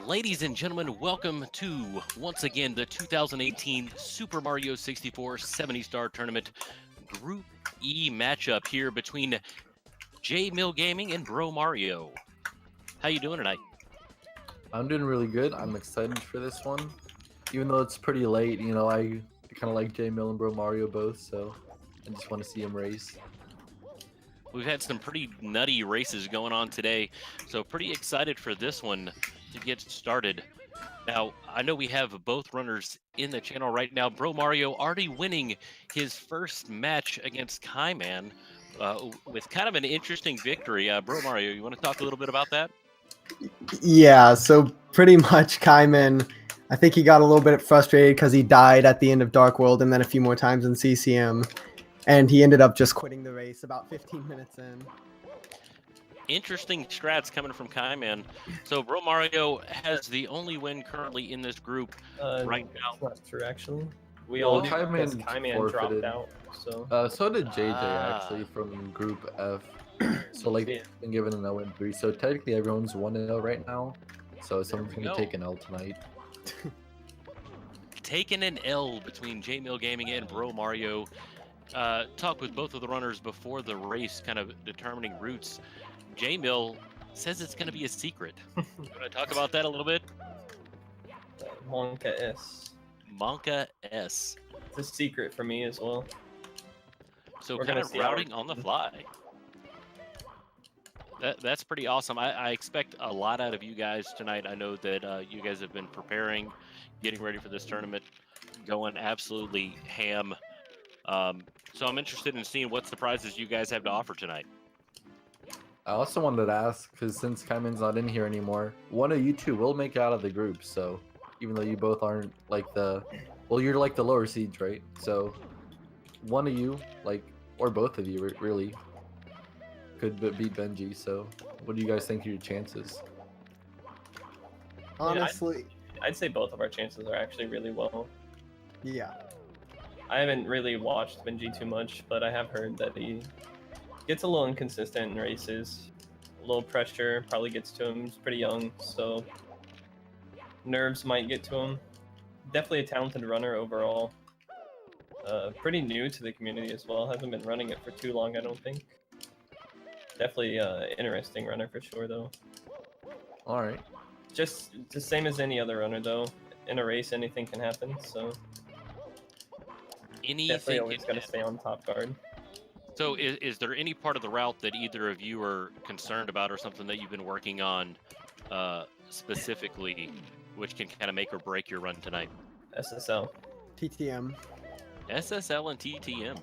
Ladies and gentlemen, welcome to, once again, the 2018 Super Mario 64 70-star tournament Group E matchup here between JMillGaming and BroMario. How you doing tonight? I'm doing really good. I'm excited for this one. Even though it's pretty late, I kind of like JMill and BroMario both, so I just want to see them race. We've had some pretty nutty races going on today, so pretty excited for this one to get started. Now, I know we have both runners in the channel right now. BroMario already winning his first match against Kaiman with kind of an interesting victory. BroMario, you want to talk a little bit about that? Yeah, so pretty much Kaiman, I think he got a little bit frustrated because he died at the end of Dark World and then a few more times in CCM. And he ended up just quitting the race about 15 minutes in. Interesting strats coming from Kaiman. So BroMario has the only win currently in this group right now. That's not true, actually. We Well, all do because Kaiman Kaiman dropped forfeited. out. So did JJ actually from Group F. So like Yeah. they've been given an 0-3. So technically everyone's 1-0 right now. So someone's we gonna go. take an L tonight. Taking an L between JMillGaming and BroMario. Talk with both of the runners before the race, kind of determining routes. JMill says it's going to be a secret. You want to talk about that a little bit? Monka S. Monka S. It's a secret for me as well. So We're kind gonna of see how routing we're on the doing. fly. That's pretty awesome. I expect a lot out of you guys tonight. I know that you guys have been preparing, getting ready for this tournament, going absolutely ham. So I'm interested in seeing what surprises you guys have to offer tonight. I also wanted to ask, because since Kaiman's not in here anymore, one of you two will make it out of the group. So even though you both aren't like you're like the lower seeds, right? So one of you, or both of you, really, could beat Benji. So what do you guys think are your chances? Honestly, I'd say both of our chances are actually really low. yeah. I haven't really watched Benji too much, but I have heard that he gets a little inconsistent in races. A little pressure probably gets to him. He's pretty young, so nerves might get to him. Definitely a talented runner overall. Pretty new to the community as well. Hasn't been running it for too long, I don't think. Definitely interesting runner for sure, though. All right. Just the same as any other runner, though. In a race, anything can happen, so definitely Anything always can got to happen. stay on top guard. So is there any part of the route that either of you are concerned about or something that you've been working on specifically, which can kind of make or break your run tonight? SSL. TTM. SSL and TTM.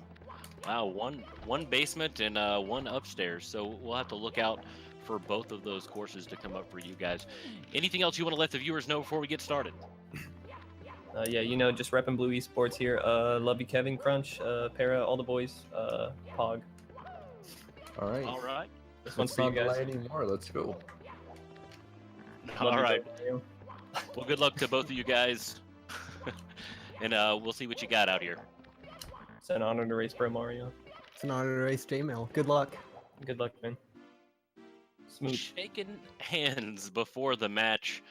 Wow, one basement and one upstairs. So we'll have to look out for both of those courses to come up for you guys. Anything else you want to let the viewers know before we get started? Yeah, just repping Blue Esports here. Love you, Kevin, Crunch, Para, all the boys, Pog. All right. All right. This one's Let's for you not delay guys. anymore. Let's go. Love All you, right. Mario. Well, good luck to both of you guys. And we'll see what you got out here. It's an honor to race BroMario. It's an honor to race JMill. Good luck. Good luck, man. Smooth. Shaking hands before the match.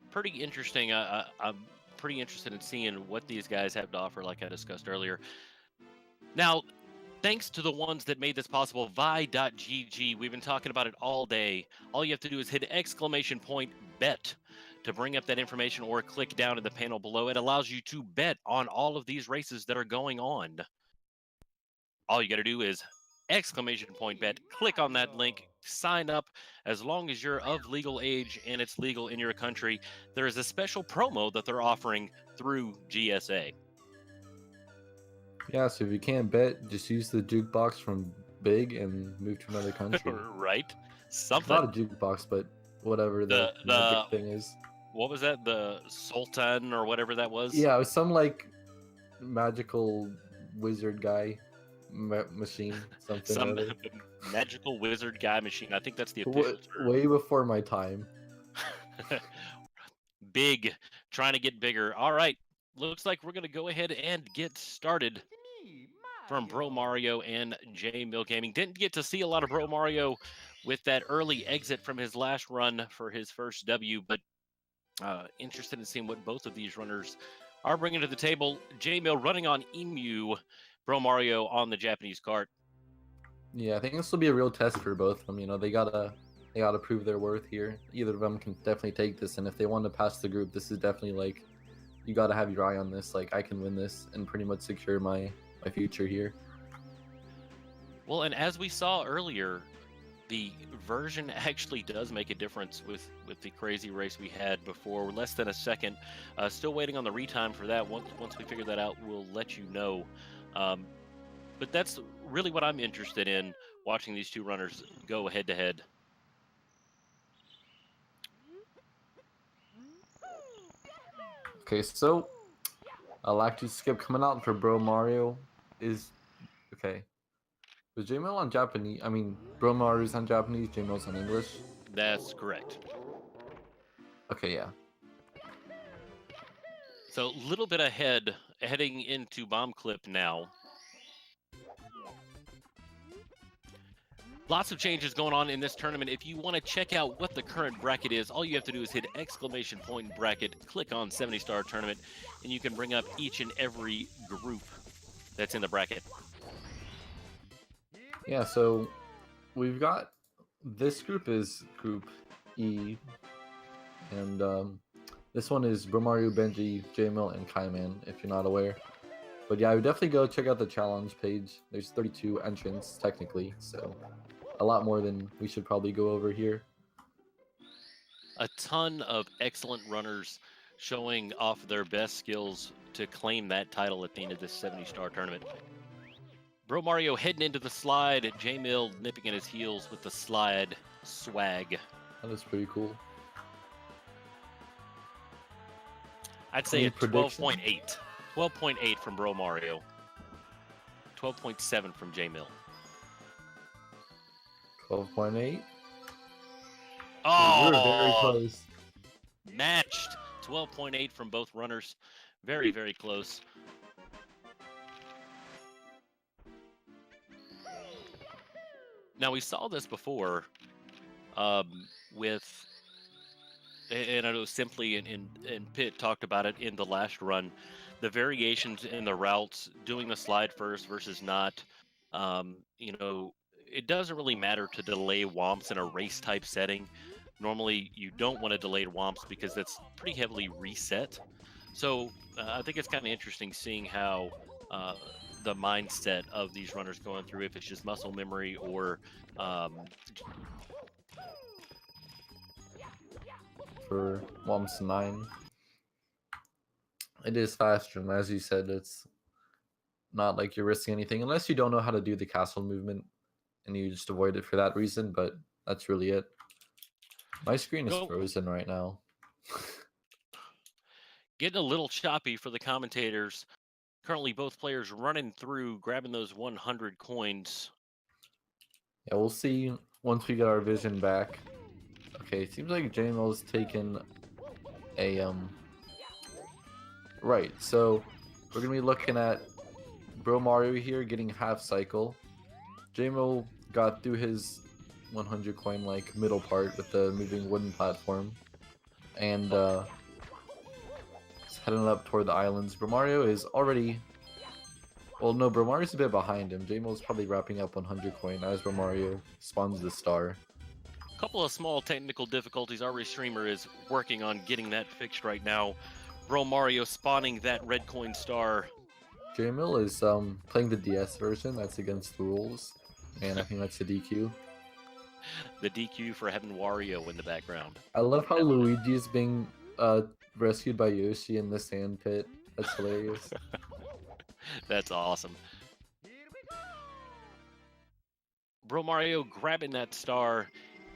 Pretty interesting. I'm pretty interested in seeing what these guys have to offer, like I discussed earlier. Now, thanks to the ones that made this possible, Vi.gg. We've been talking about it all day. All you have to do is hit !bet to bring up that information or click down in the panel below. It allows you to bet on all of these races that are going on. All you got to do is !bet, click on that link, sign up. As long as you're of legal age and it's legal in your country, there is a special promo that they're offering through GSA. Yeah. So if you can't bet, just use the jukebox from Big and move to another country. Right? It's Something. not a jukebox, but whatever the magic thing is. What was that? The Sultan or whatever that was? Yeah, it was some magical wizard guy machine, something. Some or other. magical wizard guy machine. I think that's the official term. Way before my time. Big, trying to get bigger. All right, looks like we're going to go ahead and get started from BroMario and JMillGaming. Didn't get to see a lot of BroMario with that early exit from his last run for his first W, but Interested in seeing what both of these runners are bringing to the table. JMill running on Emu, BroMario on the Japanese cart. Yeah, I think this will be a real test for both of them. You know, they gotta prove their worth here. Either of them can definitely take this, and if they want to pass the group, this is definitely like, you gotta have your eye on this. Like, I can win this and pretty much secure my future here. Well, and as we saw earlier, the version actually does make a difference with the crazy race we had before. We're less than a second. Still waiting on the retime for that. Once we figure that out, we'll let you know. But that's really what I'm interested in, watching these two runners go head to head. Okay, so Lactus Skip coming out for BroMario is okay. Was JMill on Japanese? I mean, BroMario's on Japanese, JMill's on English. That's correct. Okay, yeah. So a little bit ahead, heading into bomb clip now. Lots of changes going on in this tournament. If you want to check out what the current bracket is, all you have to do is hit ! bracket, click on 70-star tournament, and you can bring up each and every group that's in the bracket. Yeah, so we've got, this group is Group E, and this one is BroMario, Benji, JMill, and Kaiman, if you're not aware. But yeah, I would definitely go check out the challenge page. There's 32 entrants, technically, so a lot more than we should probably go over here. A ton of excellent runners showing off their best skills to claim that title at the end of this 70-star tournament. BroMario heading into the slide, JMill nipping at his heels with the slide swag. That is pretty cool. I'd say Any a prediction? 12.8. 12.8 from BroMario. 12.7 from JMill. 12.8. Oh, We're very close. matched. 12.8 from both runners. Very, very close. Now, we saw this before with, and I know Simply and Pitt talked about it in the last run, the variations in the routes, doing the slide first versus not. You know, it doesn't really matter to delay womps in a race type setting. Normally, you don't want to delay womps because that's pretty heavily reset. So I think it's kind of interesting seeing how the mindset of these runners going through, if it's just muscle memory or For Womps 9. It is faster, and as you said, it's not like you're risking anything unless you don't know how to do the castle movement and you just avoid it for that reason, but that's really it. My screen is frozen right now. Getting a little choppy for the commentators. Currently, both players running through, grabbing those 100 coins. Yeah, we'll see once we get our vision back. Okay, it seems like JMill's taken a right, so we're gonna be looking at BroMario here getting half cycle. JMill got through his 100 coin like middle part with the moving wooden platform, and he's heading up toward the islands. BroMario is already, well, no, BroMario's a bit behind him. JMill's probably wrapping up 100 coin as BroMario spawns the star. Couple of small technical difficulties. Our streamer is working on getting that fixed right now. BroMario spawning that red coin star. JMill is playing the DS version. That's against the rules, and I think that's a DQ. The DQ for having Wario in the background. I love how Luigi is being rescued by Yoshi in the sand pit. That's hilarious. That's awesome. BroMario grabbing that star,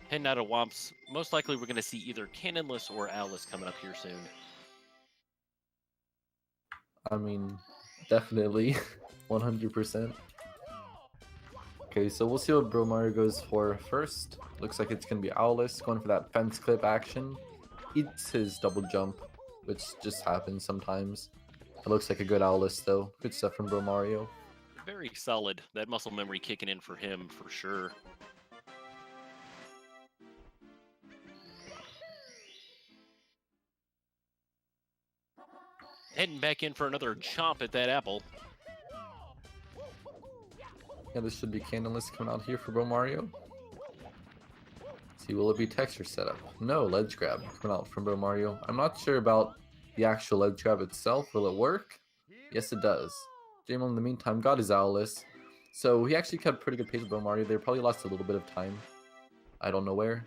heading out of Womps. Most likely we're going to see either Cannonless or Alice coming up here soon. I mean, definitely. 100%. Okay, so we'll see what BroMario goes for first. Looks like it's going to be Owless, going for that fence clip action. Eats his double jump, which just happens sometimes. It looks like a good Owless, though. Good stuff from BroMario. Very solid. That muscle memory kicking in for him, for sure. Heading back in for another chomp at that apple. Yeah, this should be candleless coming out here for BroMario. See, will it be texture setup? No, ledge grab coming out from BroMario. I'm not sure about the actual ledge grab itself. Will it work? Yes, it does. JMill in the meantime got his Owless. So he actually kept pretty good pace with BroMario. They probably lost a little bit of time. I don't know where.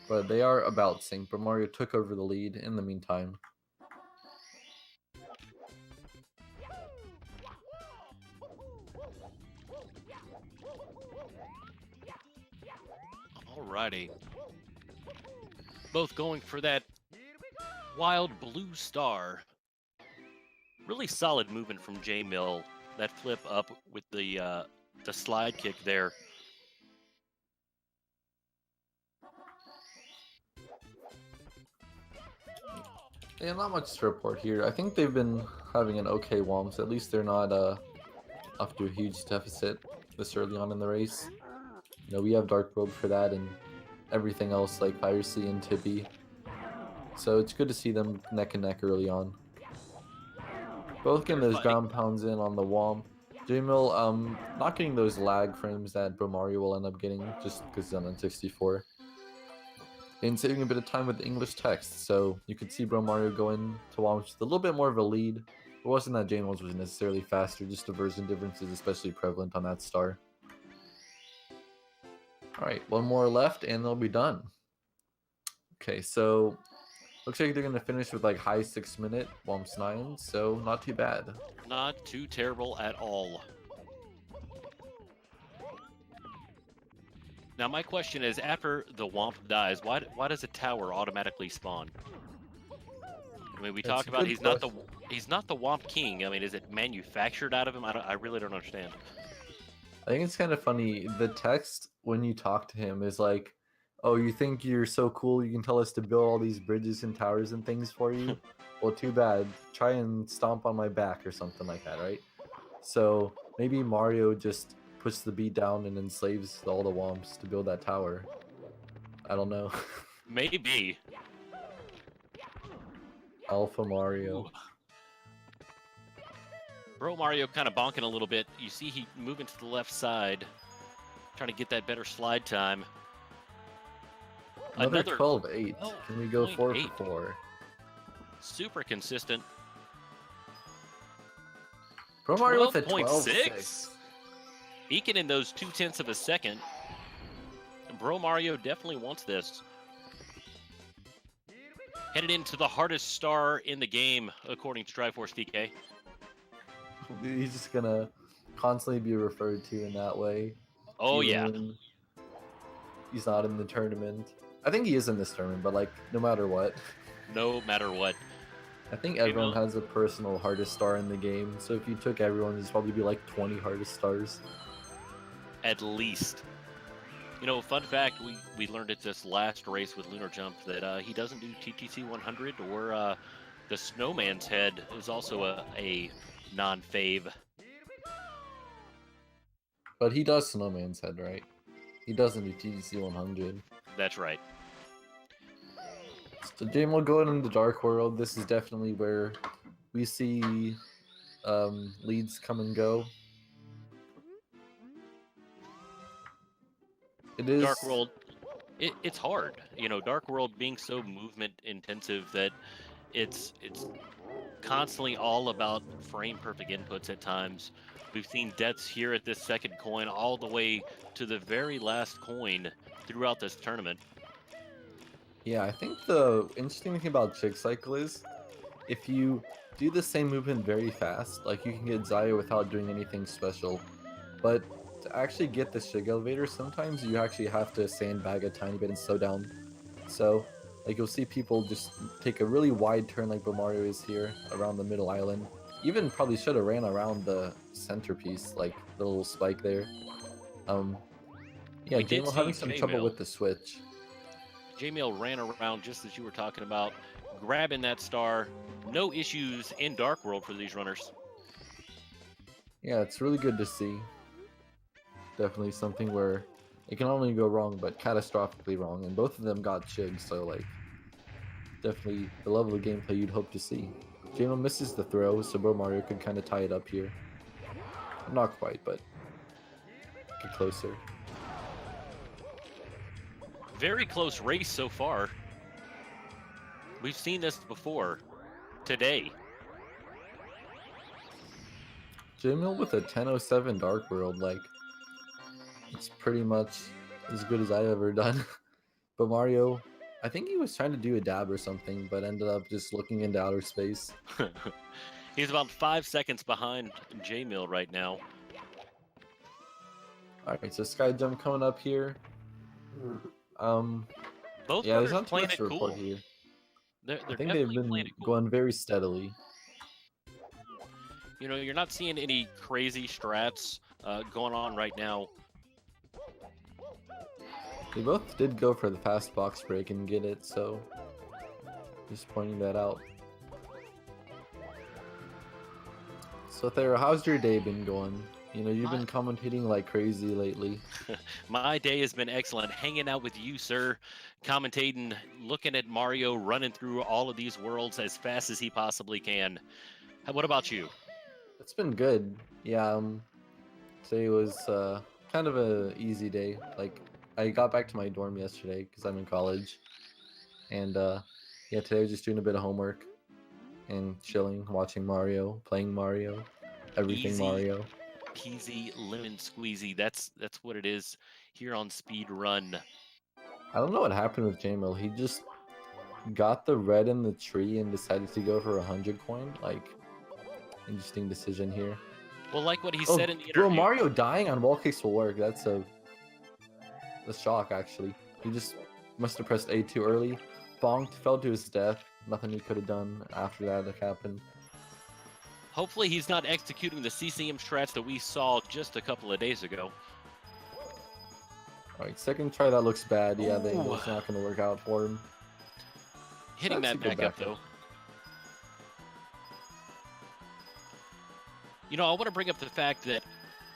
But they are about sync. BroMario took over the lead in the meantime. Alrighty. Both going for that wild blue star. Really solid movement from JMill. That flip up with the slide kick there. Yeah, not much to report here. I think they've been having an okay WOMs. At least they're not up to a huge deficit this early on in the race. You know, we have Dark World for that and everything else like Piracy and Tippy. So it's good to see them neck and neck early on. Both getting those ground pounds in on the WOM. JMill not getting those lag frames that BroMario will end up getting just because he's on N64. And saving a bit of time with the English text, so you could see BroMario go into WOM with a little bit more of a lead. It wasn't that JMill's was necessarily faster, just the version differences especially prevalent on that star. Alright, one more left and they'll be done. Okay, so looks like they're going to finish with like high 6-minute WOMs 9, so not too bad. Not too terrible at all. Now my question is, after the Womp dies, why does a tower automatically spawn? I mean, we talked about he's not the Womp King. I mean, is it manufactured out of him? I really don't understand. I think it's kind of funny. The text when you talk to him is like, "Oh, you think you're so cool? You can tell us to build all these bridges and towers and things for you? Well, too bad. Try and stomp on my back or something like that, right?" So maybe Mario just puts the beat down and enslaves all the Womps to build that tower. I don't know. Maybe. Alpha Mario. Ooh. BroMario kind of bonking a little bit. You see he moving to the left side, trying to get that better slide time. Another 12-8. Can we go 4 for 4? Super consistent. BroMario with a 12.6. Eking in those 0.2 of a second. BroMario definitely wants this. Headed into the hardest star in the game, according to Triforce DK. He's just gonna constantly be referred to in that way. Oh yeah. He's not in the tournament. I think he is in this tournament, but like no matter what. No matter what. I think everyone has a personal hardest star in the game. So if you took everyone, it'd probably be like 20 hardest stars. At least. You know, fun fact, we learned at this last race with Lunar Jump that he doesn't do TTC 100 or the Snowman's Head is also a non-fave. But he does Snowman's Head, right? He doesn't do TTC 100. That's right. So JMill going into Dark World. This is definitely where we see leads come and go. It is Dark World. It's hard, you know. Dark World being so movement intensive that it's constantly all about frame perfect inputs at times. We've seen deaths here at this second coin all the way to the very last coin throughout this tournament. Yeah, I think the interesting thing about Jig Cycle is if you do the same movement very fast, like you can get Zaya without doing anything special. But to actually get the Shig Elevator, sometimes you actually have to sandbag a tiny bit and slow down. So, like you'll see people just take a really wide turn like BroMario is here around the middle island. Even probably should have ran around the centerpiece, like the little spike there. Yeah, JMill having some trouble with the switch. JMill ran around just as you were talking about, grabbing that star. No issues in Dark World for these runners. Yeah, it's really good to see. Definitely something where it can only go wrong, but catastrophically wrong. And both of them got Shig, so like, definitely the level of gameplay you'd hope to see. JMill misses the throw, so BroMario could kind of tie it up here. Not quite, but get closer. Very close race so far. We've seen this before today. JMill with a 10:07 Dark World, like, it's pretty much as good as I've ever done. But Mario, I think he was trying to do a dab or something, but ended up just looking into outer space. He's about 5 seconds behind JMill right now. Alright, so Sky Jump coming up here. Both Yeah, there's runners not too playing much it to report cool. here. They're I think they've definitely been playing it cool. going very steadily. You know, you're not seeing any crazy strats going on right now. They both did go for the fast box break and get it, so just pointing that out. So Thera, how's your day been going? You know, you've been commentating like crazy lately. My day has been excellent. Hanging out with you, sir. Commentating, looking at Mario running through all of these worlds as fast as he possibly can. What about you? It's been good. Yeah, today was kind of a easy day. Like, I got back to my dorm yesterday because I'm in college. And yeah, today I was just doing a bit of homework and chilling, watching Mario, playing Mario, everything Easy Mario. peasy lemon squeezy. That's what it is here on Speedrun. I don't know what happened with JMill. He just got the red in the tree and decided to go for 100 coin. Like, interesting decision here. Well, like what he Oh, said in the bro, interview. Mario dying on wall kicks will work. That's a shock, actually. He just must have pressed A too early. Bonked, fell to his death. Nothing he could have done after that happened. Hopefully he's not executing the CCM strats that we saw just a couple of days ago. Alright, second try, that looks bad. Yeah, Ooh. it's not going to work out for him. Hitting That's that a good back up, though. You know, I want to bring up the fact that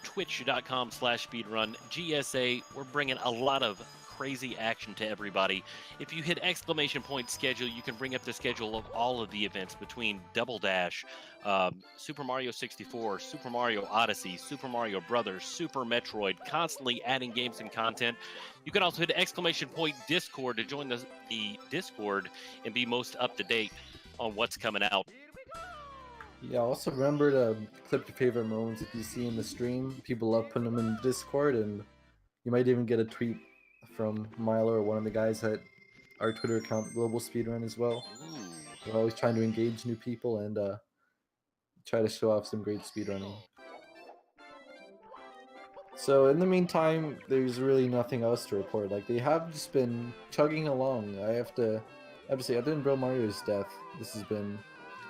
twitch.com/speedrun, GSA, we're bringing a lot of crazy action to everybody. If you hit ! schedule, you can bring up the schedule of all of the events between Double Dash, Super Mario 64, Super Mario Odyssey, Super Mario Brothers, Super Metroid, constantly adding games and content. You can also hit ! Discord to join the Discord and be most up to date on what's coming out. Yeah, also remember to clip your favorite moments if you see in the stream. People love putting them in Discord, and you might even get a tweet from Milo or one of the guys at our Twitter account, Global Speedrun, as well. Ooh. We're always trying to engage new people and try to show off some great speedrunning. So in the meantime, there's really nothing else to report. Like, they have just been chugging along. I have to say, other than BroMario's death, this has been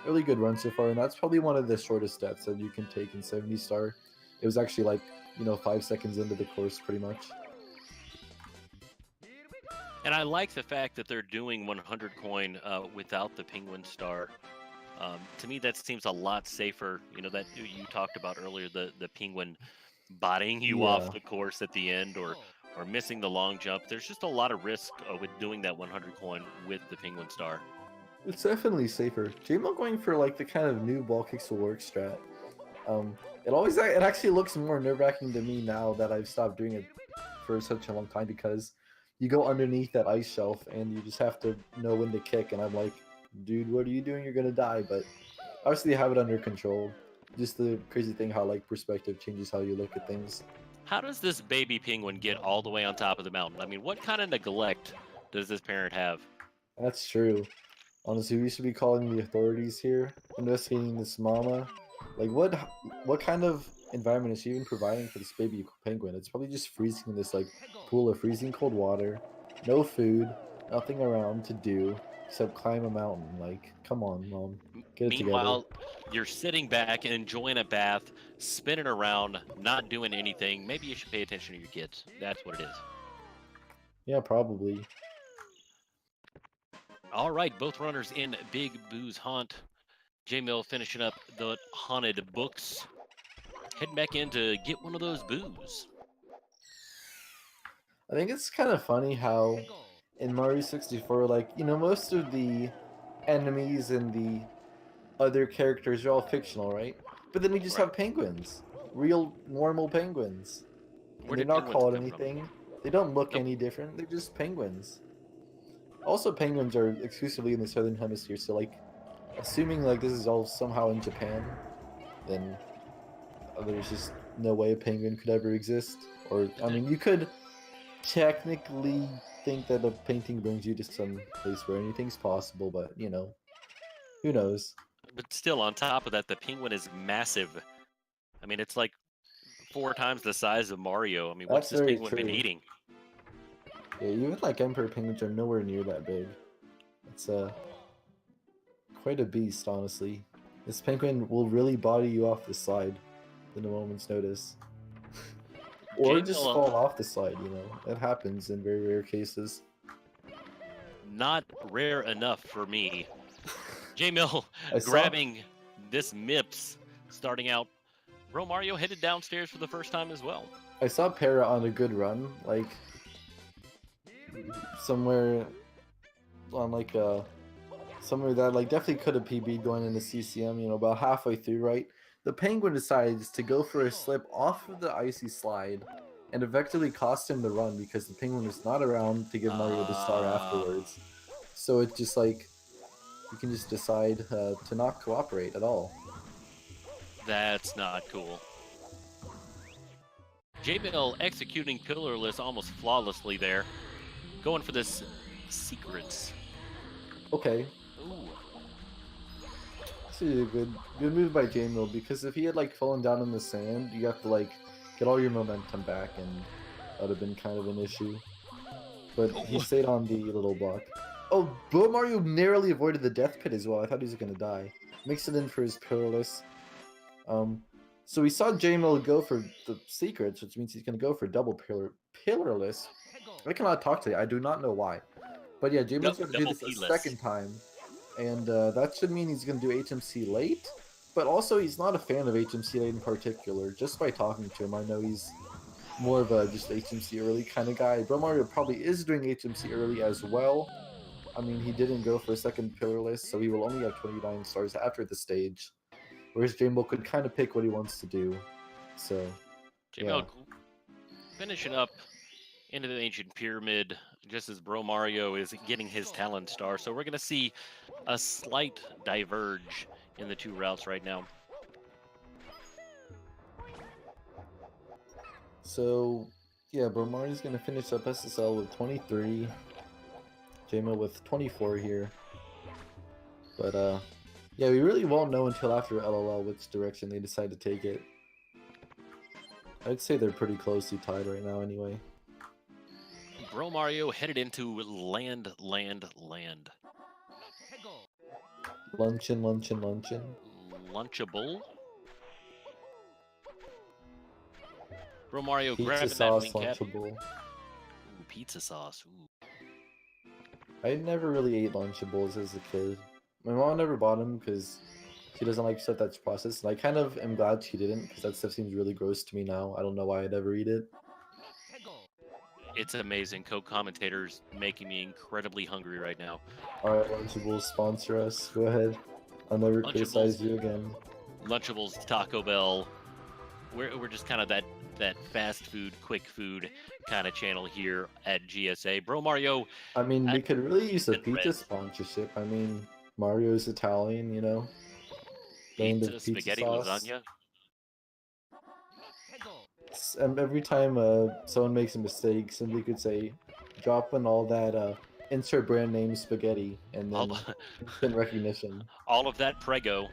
a really good run so far, and that's probably one of the shortest deaths that you can take in 70 star. It was actually like, 5 seconds into the course, pretty much. And I like the fact that they're doing 100 coin without the penguin star. To me, that seems a lot safer. You know, that you talked about earlier, the penguin botting you off the course at the end, or missing the long jump. There's just a lot of risk with doing that 100 coin with the penguin star. It's definitely safer. JMill going for like the kind of new ball kicks will work strat. It actually looks more nerve-wracking to me now that I've stopped doing it for such a long time, because you go underneath that ice shelf and you just have to know when to kick, and I'm like, dude, what are you doing? You're gonna die. But obviously they have it under control. Just the crazy thing how like perspective changes how you look at things. How does this baby penguin get all the way on top of the mountain? I mean, what kind of neglect does this parent have? That's true. Honestly, we should be calling the authorities here, investigating this mama. Like, what kind of environment is she even providing for this baby penguin? It's probably just freezing in this like pool of freezing cold water, no food, nothing around to do except climb a mountain. Like, come on, mom, get it Meanwhile, together. you're sitting back and enjoying a bath, spinning around, not doing anything. Maybe you should pay attention to your kids. That's what it is. Yeah, probably. All right, both runners in Big Boo's Haunt. JMill finishing up the haunted books. Heading back in to get one of those boos. I think it's kind of funny how in Mario 64, like, most of the enemies in the other characters are all fictional, right? But then we just Right. have penguins, real normal penguins. And Where they're did not penguins called come from? anything. They don't look Nope. any different. They're just penguins. Also, penguins are exclusively in the southern hemisphere, so like, assuming like this is all somehow in Japan, then there's just no way a penguin could ever exist. Or I mean, you could technically think that a painting brings you to some place where anything's possible, but you know, who knows? But still, on top of that, the penguin is massive. I mean, it's like 4 times the size of Mario. I mean, what's That's this very penguin been true. eating? Yeah, even like emperor penguins are nowhere near that big. It's quite a beast, honestly. This penguin will really body you off the slide in a moment's notice. Or just JMill, fall off the slide, you know. It happens in very rare cases. not rare enough for me. JMill I saw- grabbing this MIPS, starting out. BroMario headed downstairs for the first time as well. I saw Para on a good run, like somewhere on like somewhere that like definitely could have PB'd going into CCM, you know, about halfway through, right? The penguin decides to go for a slip off of the icy slide and effectively cost him the run because the penguin was not around to give Mario the star afterwards. So it's just like you can just decide to not cooperate at all. That's not cool. JMill executing Pillarless almost flawlessly there. Going for this secrets. Okay, Ooh. this is a good move by JMill because if he had like fallen down in the sand, you have to like get all your momentum back, and that would have been kind of an issue. But he stayed on the little block. Oh, BroMario narrowly avoided the death pit as well. I thought he was gonna die. Makes it in for his pillarless. So we saw JMill go for the secrets, which means he's gonna go for double pillarless. I cannot talk today. I do not know why. But yeah, JMill's going to do Double this a P-less. second time, and that should mean he's going to do HMC late. But also, he's not a fan of HMC late in particular. Just by talking to him, I know he's more of a just HMC early kind of guy. BroMario probably is doing HMC early as well. I mean, he didn't go for a second pillarless, so he will only have 29 stars after the stage. Whereas JMill could kind of pick what he wants to do. So, JMill finishing up into the ancient pyramid just as BroMario is getting his talent star. So we're going to see a slight diverge in the two routes right now. So, yeah, BroMario's going to finish up SSL with 23. JMill with 24 here. But, yeah, we really won't know until after LOL which direction they decide to take it. I'd say they're pretty closely tied right now anyway. BroMario headed into land. Luncheon. Lunchable. BroMario Pizza grabbing sauce that wing cap. Lunchable. Ooh, pizza sauce. Ooh. I never really ate Lunchables as a kid. My mom never bought them because she doesn't like stuff that's processed, and I kind of am glad she didn't because that stuff seems really gross to me now. I don't know why I'd ever eat it. It's amazing. Commentators making me incredibly hungry right now. Alright, Lunchables, sponsor us. Go ahead. I'll never criticize you again. Lunchables, Taco Bell. We're just kind of that fast food, quick food kind of channel here at GSA. BroMario. I mean, we could really use a and pizza red. sponsorship. I mean, Mario's Italian, you know? Land of Pizza, spaghetti, sauce. lasagna. And every time someone makes a mistake, simply could say, drop in all that insert brand name spaghetti, and then instant recognition. All of that Prego.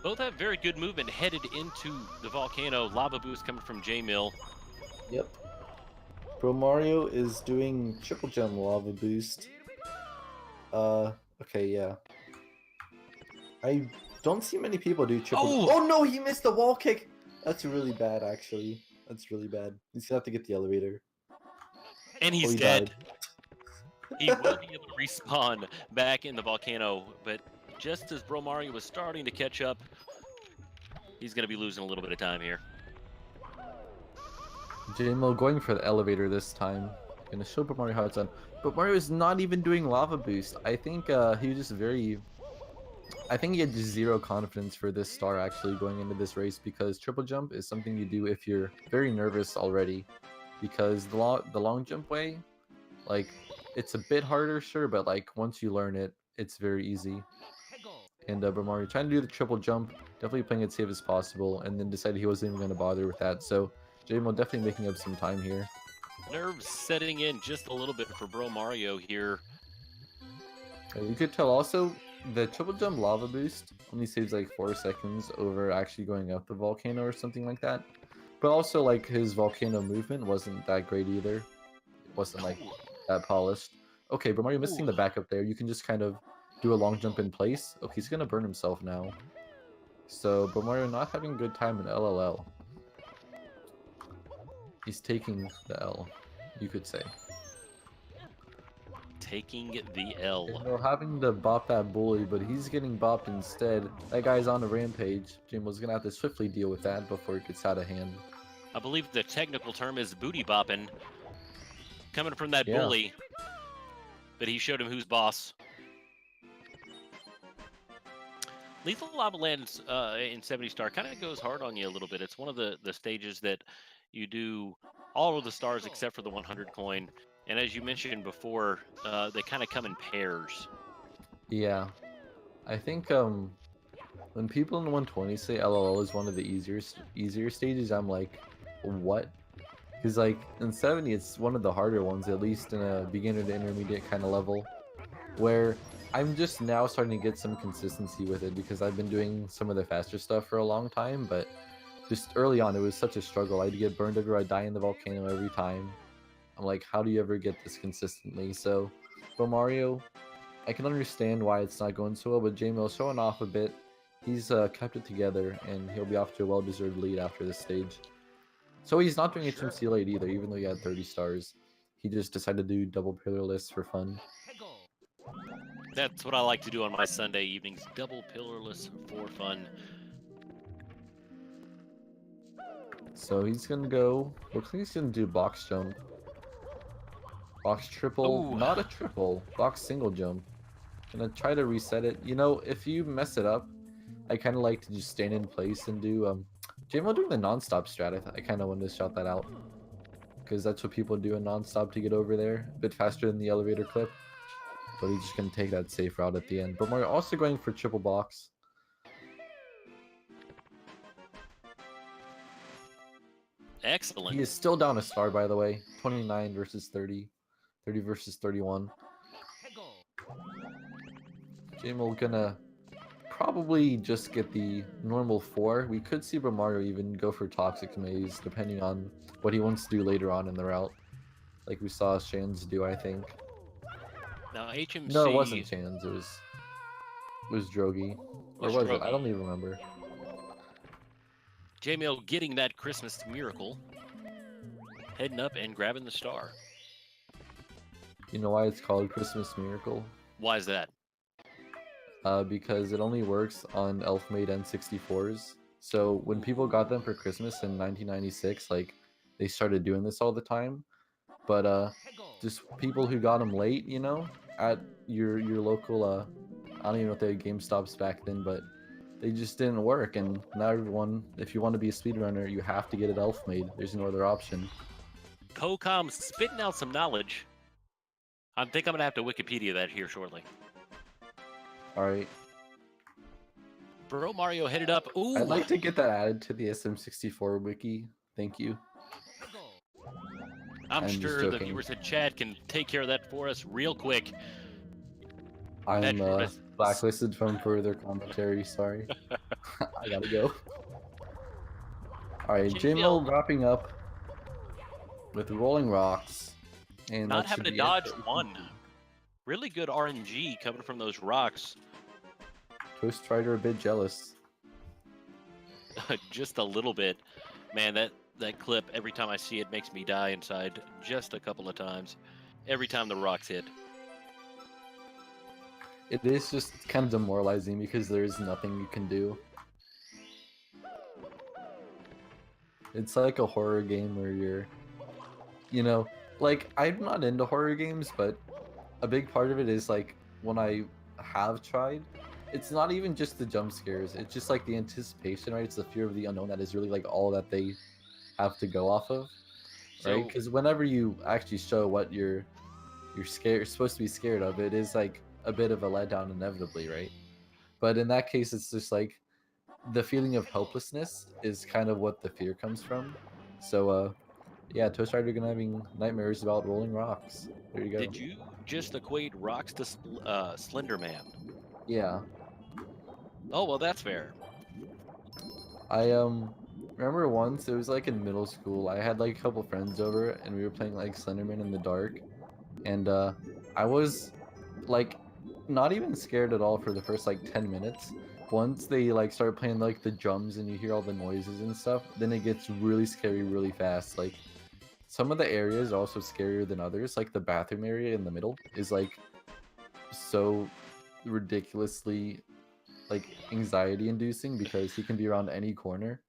Both have very good movement headed into the volcano. Lava boost coming from JMill. Yep. BroMario is doing triple gem lava boost. Okay, yeah. I don't see many people do triple. Oh no, he missed the wall kick. That's really bad, actually. That's really bad. He's gonna have to get the elevator. And he's he dead. died. He will be able to respawn back in the volcano, but just as BroMario was starting to catch up, he's going to be losing a little bit of time here. JMill going for the elevator this time. Gonna show BroMario how it's done. But Mario is not even doing lava boost. I think he was just very. I think he had just zero confidence for this star actually going into this race, because triple jump is something you do if you're very nervous already, because the long jump way, like, it's a bit harder, sure, but like once you learn it, it's very easy. And BroMario trying to do the triple jump, definitely playing it safe as possible, and then decided he wasn't even going to bother with that. So JMill definitely making up some time here. Nerves setting in just a little bit for BroMario here. You could tell also the triple jump lava boost only saves like 4 seconds over actually going up the volcano or something like that. But also like his volcano movement wasn't that great either. It wasn't like that polished. Okay, but Mario missing the back up there. You can just kind of do a long jump in place. Okay, he's gonna burn himself now. So, but Mario not having a good time in LLL. He's taking the L, you could say. Taking the L. We're having to bop that bully, but he's getting bopped instead. That guy's on a rampage. JMill's gonna have to swiftly deal with that before it gets out of hand. I believe the technical term is booty bopping. Coming from that bully. But he showed him who's boss. Lethal Lava Land in 70 Star kind of goes hard on you a little bit. It's one of the stages that you do all of the stars except for the 100 coin. And as you mentioned before, they kind of come in pairs. Yeah. I think when people in 120 say LLL is one of the easier stages, I'm like, what? Because like in 70 it's one of the harder ones, at least in a beginner to intermediate kind of level, where I'm just now starting to get some consistency with it because I've been doing some of the faster stuff for a long time, but just early on it was such a struggle. I'd get burned over, I'd die in the volcano every time. I'm like, how do you ever get this consistently? So BroMario, I can understand why it's not going so well, but JMill showing off a bit. He's kept it together, and he'll be off to a well-deserved lead after this stage. So he's not doing HMC late either, even though he had 30 stars. He just decided to do double pillarless for fun. That's what I like to do on my Sunday evenings. Double pillarless for fun. So he's gonna go. Looks like he's gonna do box jump. Box triple, not a triple. Box single jump. Gonna try to reset it. You know, if you mess it up, I kind of like to just stand in place and do JMill doing the non-stop strat. I kind of wanted to shout that out because that's what people do in non-stop to get over there, a bit faster than the elevator clip. But he's just gonna take that safe route at the end. But we're also going for triple box. Excellent. He is still down a star, by the way. 29 versus 30. 30 versus 31. JMill gonna probably just get the normal 4. We could see BroMario even go for Toxic Maze, depending on what he wants to do later on in the route. Like we saw Shan's do, I think. Now HMC. No, it wasn't Shan's. It was Drogi. Or was it? I don't even remember. JMill getting that Christmas miracle. Heading up and grabbing the star. You know why it's called Christmas Miracle? Why is that? Because it only works on elf-made N64s. So when people got them for Christmas in 1996, like, they started doing this all the time. But just people who got them late, you know, at your local, I don't even know if they had GameStops back then, but they just didn't work. And now everyone, if you want to be a speedrunner, you have to get it elf-made. There's no other option. Cocom spitting out some knowledge. I think I'm going to have to Wikipedia that here shortly. Alright. BroMario headed up. Ooh. I'd like to get that added to the SM64 wiki. Thank you. I'm sure the viewers in chat can take care of that for us real quick. I'm blacklisted from further commentary, sorry. I gotta go. Alright, JMill wrapping up with Rolling Rocks. And not having to dodge one. Really good RNG coming from those rocks. Toast Rider a bit jealous. Just a little bit. Man, that clip, every time I see it, makes me die inside just a couple of times. Every time the rocks hit. It is just kind of demoralizing because there is nothing you can do. It's like a horror game where you're, you know, like I'm not into horror games, but a big part of it is like when I have tried, it's not even just the jump scares. It's just like the anticipation, right? It's the fear of the unknown that is really like all that they have to go off of, right? So Because whenever you actually show what you're scared, supposed to be scared of, it is like a bit of a letdown inevitably, right? But in that case, it's just like the feeling of helplessness is kind of what the fear comes from. So yeah, Toast Rider gonna having nightmares about rolling rocks. There you go. did you just equate rocks to Slender Man? Yeah. Oh well, that's fair. I remember once it was like in middle school. I had like a couple friends over and we were playing like Slenderman in the dark, and I was like not even scared at all for the first like 10 minutes. Once they like start playing like the drums and you hear all the noises and stuff, then it gets really scary really fast. Like some of the areas are also scarier than others. Like the bathroom area in the middle is like so ridiculously like anxiety inducing because he can be around any corner.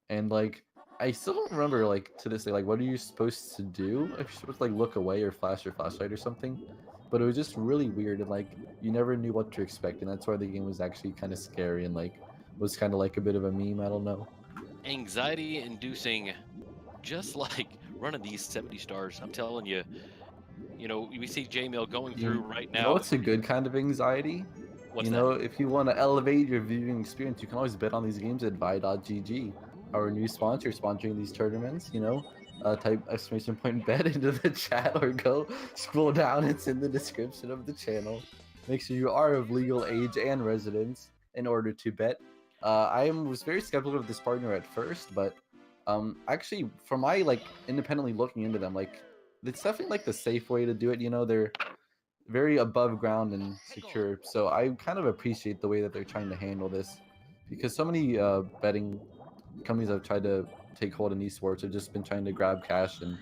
And like I still don't remember like to this day like what are you supposed to do if you're supposed to like look away or flash your flashlight or something. But it was just really weird and like you never knew what to expect, and that's why the game was actually kind of scary and like was kind of like a bit of a meme. I don't know. Anxiety inducing, just like running these 70 stars. I'm telling you, we see JMill going through right You know now. what's a good kind of anxiety? What's You that? know, if you want to elevate your viewing experience, you can always bet on these games at vi.gg, our new sponsor sponsoring these tournaments. Type exclamation point bet into the chat or go scroll down. It's in the description of the channel. Make sure you are of legal age and residence in order to bet. Was very skeptical of this partner at first, but actually, from my like independently looking into them, like it's definitely like the safe way to do it. They're very above ground and secure. So I kind of appreciate the way that they're trying to handle this, because so many betting companies have tried to take hold in esports have just been trying to grab cash and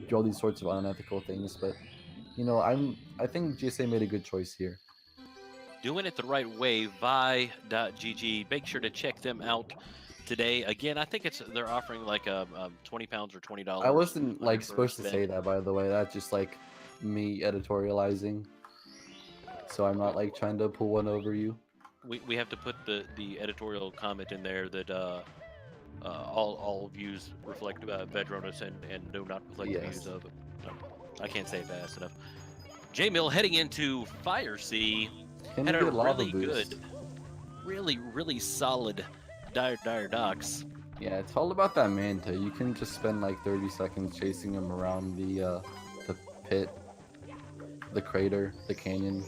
do all these sorts of unethical things. But I think GSA made a good choice here. Doing it the right way, vi.gg. Make sure to check them out today. Again, I think they're offering like 20 pounds or $20. I wasn't on like your supposed first to say bet. that, by the way. That's just like me editorializing. So I'm not like trying to pull one over you. We have to put the editorial comment in there that all views reflect Vedronis and do not reflect the views Yes. of. I can't say it fast enough. JMill heading into Fire Sea Can had you a get lava really boost? good, really solid dire docks. Yeah, it's all about that manta. You can just spend like 30 seconds chasing him around the pit, the crater, the canyon,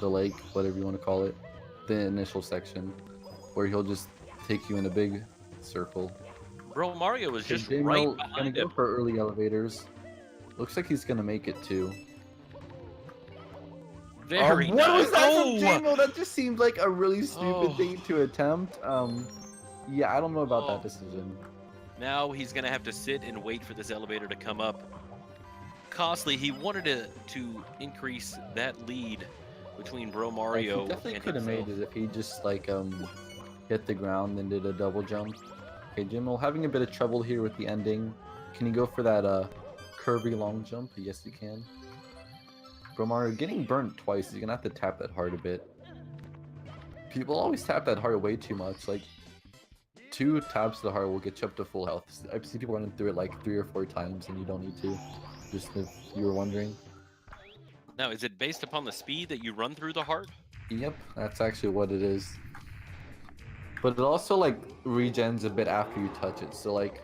the lake, whatever you want to call it, the initial section, where he'll just take you in a big circle. Bro Mario was just Okay, right JMill gonna behind go him. for early elevators. Looks like he's gonna make it too. Very What nice. was that from Oh! JMill? That just seemed like a really stupid Oh. thing to attempt. Yeah, I don't know about Oh. that decision. Now he's gonna have to sit and wait for this elevator to come up. Costly. He wanted to increase that lead between Bro Like, Mario he definitely and could have himself. made it if he just like hit the ground and did a double jump. Okay, JMill having a bit of trouble here with the ending. Can you go for that curvy long jump? Yes, you can. BroMario getting burnt twice. He's gonna have to tap that hard a bit. People always tap that hard way too much. Like 2 taps of the heart will get you up to full health. I've seen people running through it like 3 or 4 times, and you don't need to. Just if you were wondering. Now, is it based upon the speed that you run through the heart? Yep, that's actually what it is. But it also like regens a bit after you touch it. So like,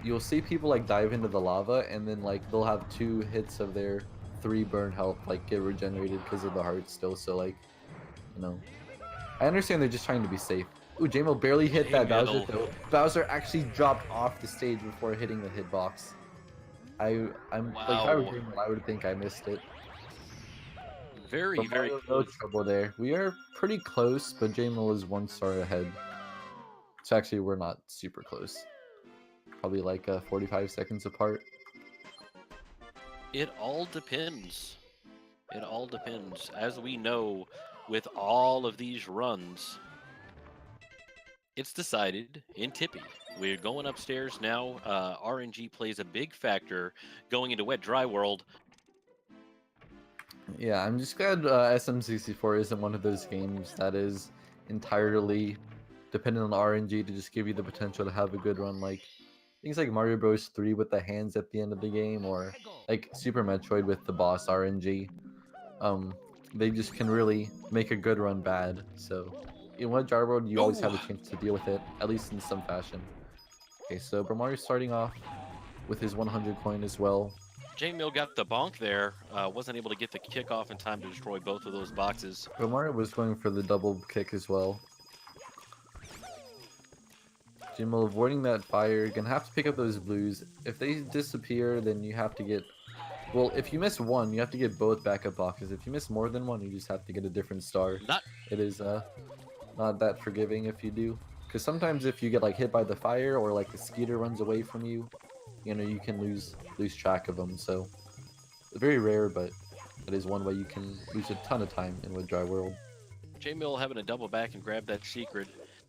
you'll see people like dive into the lava, and then like they'll have 2 hits of their 3 burn health like get regenerated because of the heart still. So like, I understand they're just trying to be safe. Ooh, JMill barely hit that Bowser JMill. though. Bowser actually dropped off the stage before hitting the hitbox. I'm like, if I were Wow. JMill, I would think I missed it. Very But Mario, no close. trouble there. We are pretty close, but JMill is 1 star ahead. So actually, we're not super close. Probably like 45 seconds apart. It all depends. It all depends. As we know, with all of these runs, it's decided in Tippy. We're going upstairs now. RNG plays a big factor going into Wet Dry World. Yeah, I'm just glad SM64 isn't one of those games that is entirely dependent on RNG to just give you the potential to have a good run. Like things like Mario Bros. 3 with the hands at the end of the game, or like Super Metroid with the boss RNG. They just can really make a good run bad. So in Wet Dry World, you always have a chance to deal with it, at least in some fashion. Okay, so BroMario's starting off with his 100 coin as well. JMill got the bonk there. Wasn't able to get the kick off in time to destroy both of those boxes. BroMario was going for the double kick as well. JMill avoiding that fire. You're gonna have to pick up those blues. If they disappear, then you have to get... Well, if you miss one, you have to get both backup boxes. If you miss more than one, you just have to get a different star. It is not that forgiving if you do. Because sometimes if you get like hit by the fire or like the skeeter runs away from you, you know, you can lose track of them. So very rare, but that is one way you can lose a ton of time in Wet Dry World. JMill having to double back and grab that secret.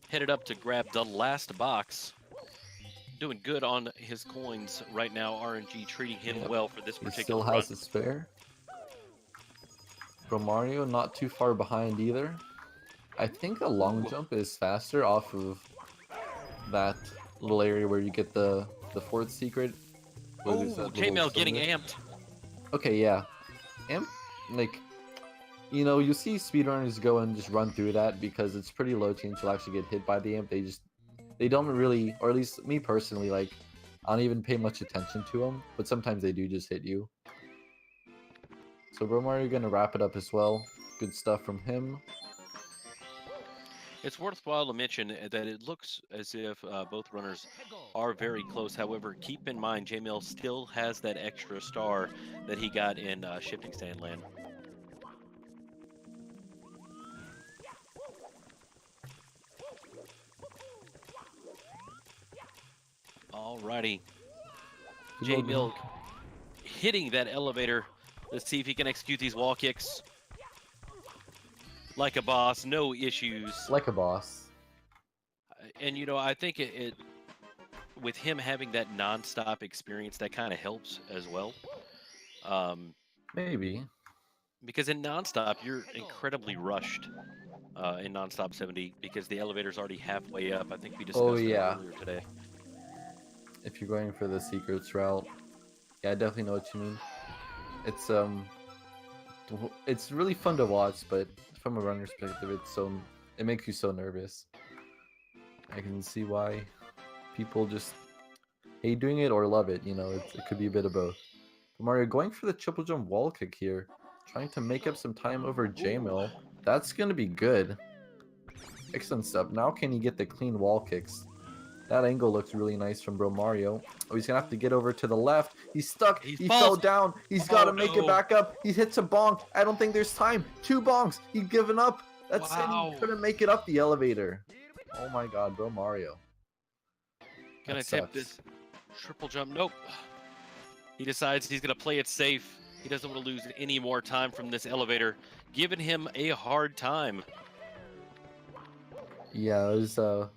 Headed up to grab the last box. Doing good on his coins right now. RNG treating him well for this particular He still run. has a spare. BroMario not too far behind either. I think a long jump is faster off of that little area where you get the fourth secret. Oh, JMill getting amped. Okay, yeah. Like, you know, you see speedrunners go and just run through that because it's pretty low chance you'll actually get hit by the amp. They don't really, or at least me personally, like, I don't even pay much attention to them, but sometimes they do just hit you. So BroMario gonna wrap it up as well. Good stuff from him. It's worthwhile to mention that it looks as if both runners are very close. However, keep in mind, JMill still has that extra star that he got in Shifting Stand Land. Alrighty. JMill hitting that elevator. Let's see if he can execute these wall kicks. Like a boss, no issues. Like a boss. And you know, I think it with him having that non-stop experience, that kind of helps as well. Maybe. Because in non-stop, you're incredibly rushed in non-stop 70 because the elevator's already halfway up. I think we discussed that earlier today. If you're going for the secrets route, yeah, I definitely know what you mean. It's really fun to watch, but from a runner's perspective, it makes you so nervous. I can see why people just hate doing it or love it. You know, it could be a bit of both. Mario going for the triple jump wall kick here, trying to make up some time over JMill. That's gonna be good. Excellent stuff. Now can he get the clean wall kicks? That angle looks really nice from BroMario. Oh, he's gonna have to get over to the left. He's stuck. He fell down. He's gotta make it back up. He hits a bonk. I don't think there's time. 2 bonks. He's given up. That's it. He couldn't make it up the elevator. Oh my god, BroMario. Gonna attempt this triple jump. Nope. He decides he's gonna play it safe. He doesn't want to lose any more time from this elevator. Giving him a hard time. Yeah, it was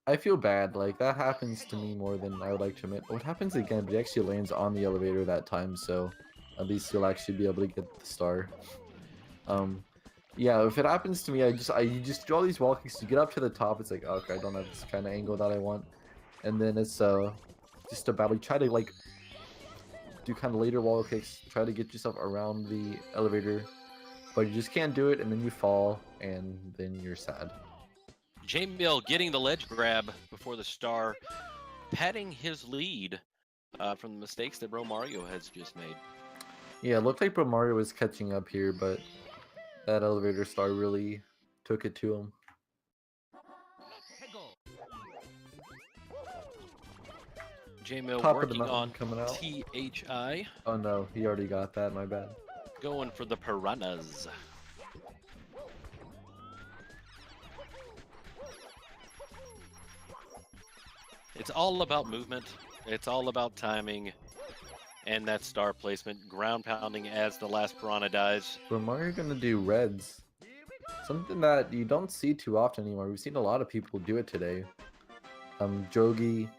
I feel bad. Like, that happens to me more than I would like to admit. What happens again, but he actually lands on the elevator that time, so at least he'll actually be able to get the star. Yeah, if it happens to me, you just do all these wall kicks to get up to the top. It's like, oh, okay, I don't have this kind of angle that I want. And then it's just about, you try to, like, do kind of later wall kicks, try to get yourself around the elevator, but you just can't do it, and then you fall, and then you're sad. JMill getting the ledge grab before the star, padding his lead from the mistakes that BroMario has just made. Yeah, it looked like BroMario was catching up here, but that elevator star really took it to him. JMill Top working of the on coming out. THI. Oh no, he already got that, my bad. Going for the piranhas. It's all about movement. It's all about timing and that star placement. Ground pounding as the last piranha dies. BroMario gonna do reds. Something that you don't see too often anymore. We've seen a lot of people do it today. Jogi,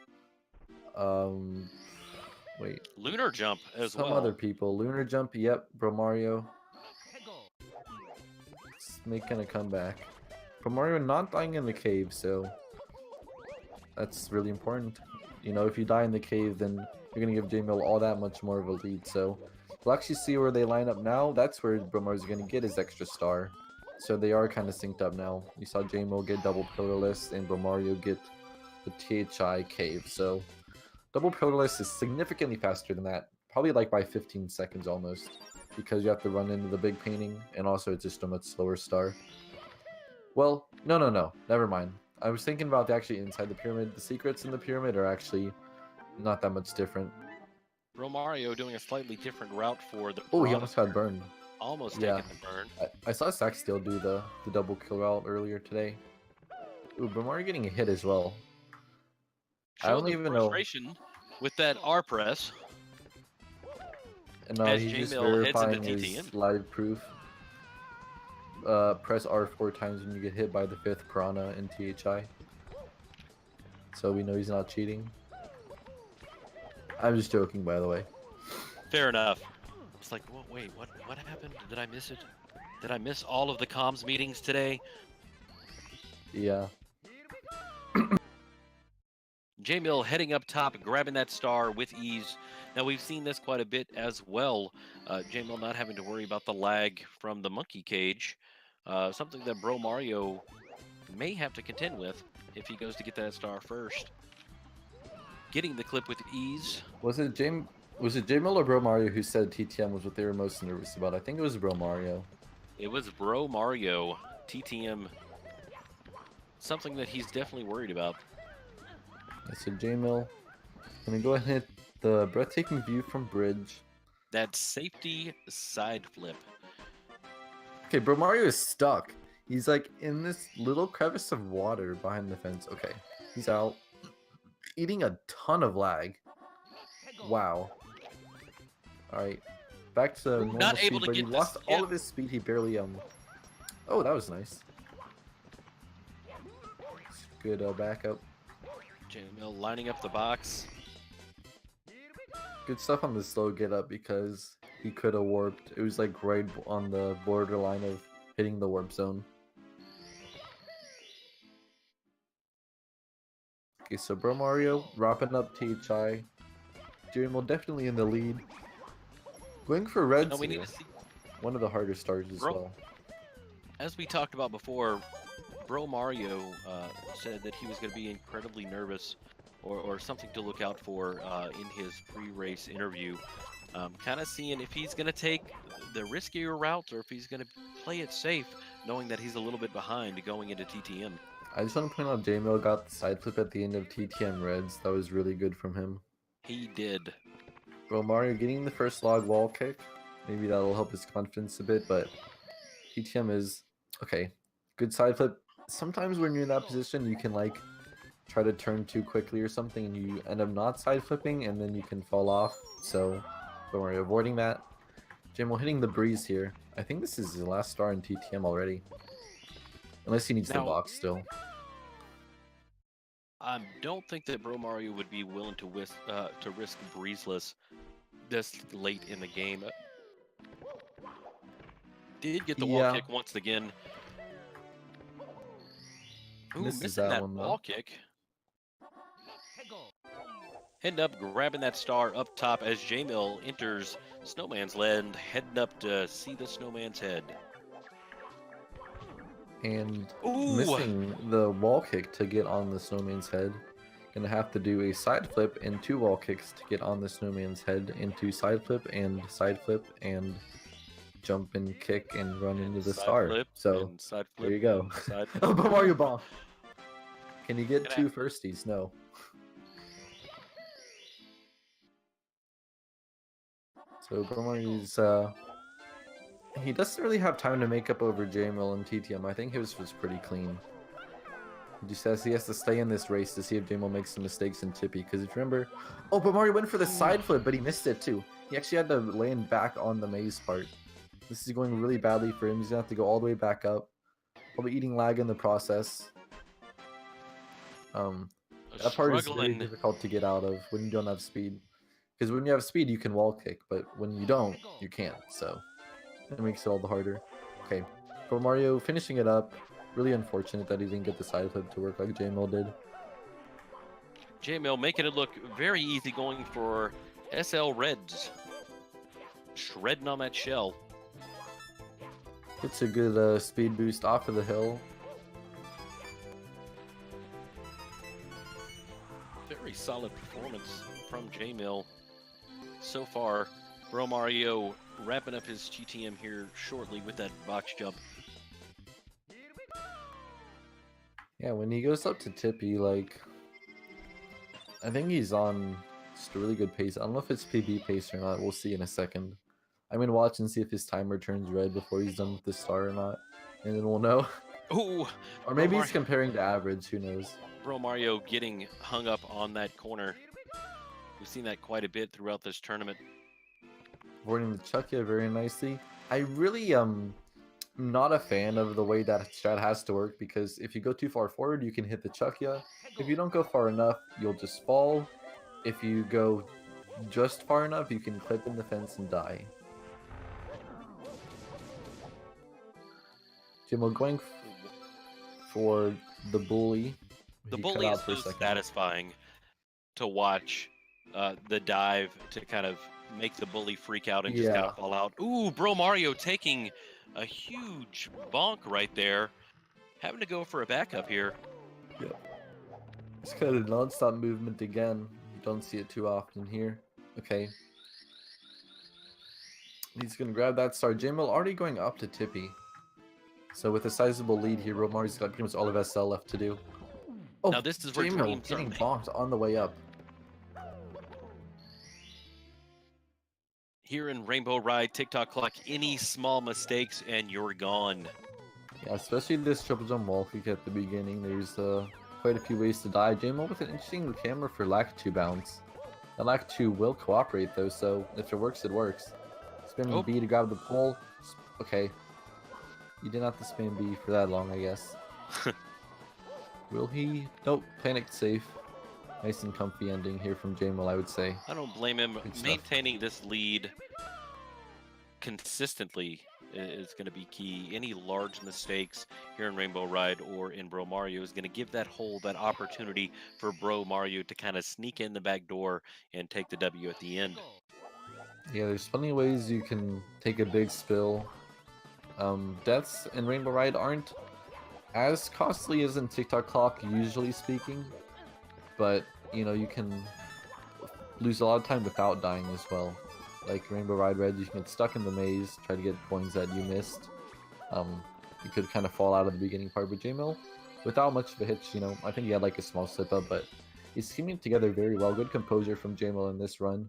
wait, Lunar jump as some well. other people. Lunar jump, yep. BroMario. It's making a comeback. BroMario not dying in the cave, so that's really important. You know, if you die in the cave, then you're gonna give JMill all that much more of a lead. So we'll actually see where they line up now. That's where BroMario's gonna get his extra star. So they are kind of synced up now. You saw JMill get double pillarless and BroMario get the THI cave. So double pillarless is significantly faster than that. Probably like by 15 seconds almost. Because you have to run into the big painting, and also it's just a much slower star. Well, no. Never mind. I was thinking about actually inside the pyramid. The secrets in the pyramid are actually not that much different. BroMario doing a slightly different route for the Oh, he piranha. almost got burned. Almost Yeah. taking the burn. I saw Saxsteel do the double kill route earlier today. Ooh, BroMario getting a hit as well. I Show don't the even know. frustration with that R press. And now As he's just JMill heads into verifying his TTM. live proof. Press R 4 times when you get hit by the 5th piranha in THI. So we know he's not cheating. I'm just joking, by the way. Fair enough. It's like, well, wait, what happened? Did I miss it? Did I miss all of the comms meetings today? Yeah. JMill heading up top, grabbing that star with ease. Now, we've seen this quite a bit as well. JMill not having to worry about the lag from the monkey cage. Something that BroMario may have to contend with if he goes to get that star first. Getting the clip with ease. Was it JMill or BroMario who said TTM was what they were most nervous about? I think it was BroMario. It was BroMario. TTM. Something that he's definitely worried about. So JMill gonna go ahead and hit the breathtaking view from bridge. That safety side flip. Okay, BroMario is stuck. He's like in this little crevice of water behind the fence. Okay, he's out. Eating a ton of lag. Wow. Alright. Back to normal Not speed, able to but he get lost this- all yeah. of his speed. He barely Oh, that was nice. Good backup. JMill lining up the box. Good stuff on the slow get up because he could have warped. It was like right on the borderline of hitting the warp zone. Okay, so BroMario wrapping up THI. JMill definitely in the lead. Going for reds No, we need here. to see. One of the harder stars as well. As we talked about before, BroMario said that he was going to be incredibly nervous, or something to look out for in his pre-race interview. Kind of seeing if he's going to take the riskier route or if he's going to play it safe, knowing that he's a little bit behind going into TTM. I just want to point out JMill got the side flip at the end of TTM Reds. That was really good from him. He did. BroMario getting the first log wall kick. Maybe that'll help his confidence a bit, but TTM is okay. Good side flip. Sometimes when you're in that position, you can like try to turn too quickly or something, and you end up not side flipping, and then you can fall off. So don't worry, avoiding that. JMill hitting the breeze here. I think this is his last star in TTM already, unless he needs the Now- box still. I don't think that BroMario would be willing to risk breezeless this late in the game. Did get the wall Yeah. kick once again. Ooh, Misses missing that that one, though. wall kick. Heading up, grabbing that star up top as JMill enters Snowman's Land, heading up to see the Snowman's head. And Ooh! missing the wall kick to get on the snowman's head. Gonna have to do a side flip and 2 wall kicks to get on the snowman's head into side flip and jump and kick and run into the Side star. flip So and side there flip you go. and side Oh, flip. but Mario Ball. Can you get Gonna 2 firsties? No. So Bromario's he doesn't really have time to make up over JMill and TTM. I think his was pretty clean. He just says he has to stay in this race to see if JMill makes some mistakes in Chippy. Because if you remember, oh, but Mario went for the side flip, but he missed it too. He actually had to land back on the maze part. This is going really badly for him. He's gonna have to go all the way back up. Probably eating lag in the process. That part is very Struggling. difficult to get out of when you don't have speed. Because when you have speed, you can wall kick, but when you don't, you can't. So it makes it all the harder. Okay, BroMario finishing it up. Really unfortunate that he didn't get the side flip to work like JMill did. JMill making it look very easy going for SL Reds. Shredding on that shell. Gets a good speed boost off of the hill. Very solid performance from JMill so far. BroMario wrapping up his GTM here shortly with that box jump. Yeah, when he goes up to Tippy, like, I think he's on just a really good pace. I don't know if it's PB pace or not. We'll see in a second. I'm gonna watch and see if his timer turns red before he's done with the star or not, and then we'll know. Ooh, Or maybe he's comparing to average. Who knows? BroMario getting hung up on that corner. We've seen that quite a bit throughout this tournament. Avoiding the Chuckya very nicely. I really not a fan of the way that strat has to work, because if you go too far forward, you can hit the Chuckya. If you don't go far enough, you'll just fall. If you go just far enough, you can clip in the fence and die. Jimmo going for the bully. The He cut bully out is for a so second. satisfying to watch. The dive to kind of make the bully freak out and just kind Yeah. of fall out. Ooh, BroMario taking a huge bonk right there. Having to go for a backup here. Yep. It's kind of non-stop movement again. You don't see it too often here. Okay. He's going to grab that star. JMill already going up to Tippy. So with a sizable lead here, BroMario's got pretty much all of SL left to do. Oh, Now this is where JMill dreams are getting made. bonked on the way up. Here in Rainbow Ride, TikTok clock, any small mistakes and you're gone. Yeah, especially this triple jump wall kick at the beginning. There's quite a few ways to die. JMill with an interesting camera for Lack 2 bounce. The Lack 2 will cooperate though, so if it works, it works. Spin Oh. B to grab the pole. Okay. You didn't have to spin B for that long, I guess. Will he? Nope. Panicked safe. Nice and comfy ending here from JMill, I would say. I don't blame him. Good stuff. Maintaining this lead consistently is going to be key. Any large mistakes here in Rainbow Ride or in BroMario is going to give that hole, that opportunity for BroMario to kind of sneak in the back door and take the W at the end. Yeah, there's plenty of ways you can take a big spill. Deaths in Rainbow Ride aren't as costly as in TikTok clock, usually speaking, but you know, you can lose a lot of time without dying as well. Like Rainbow Ride Red, you can get stuck in the maze, try to get coins that you missed. You could kind of fall out of the beginning part with JMill without much of a hitch. You know, I think he had like a small slip up, but he's teaming together very well. Good composure from JMill in this run.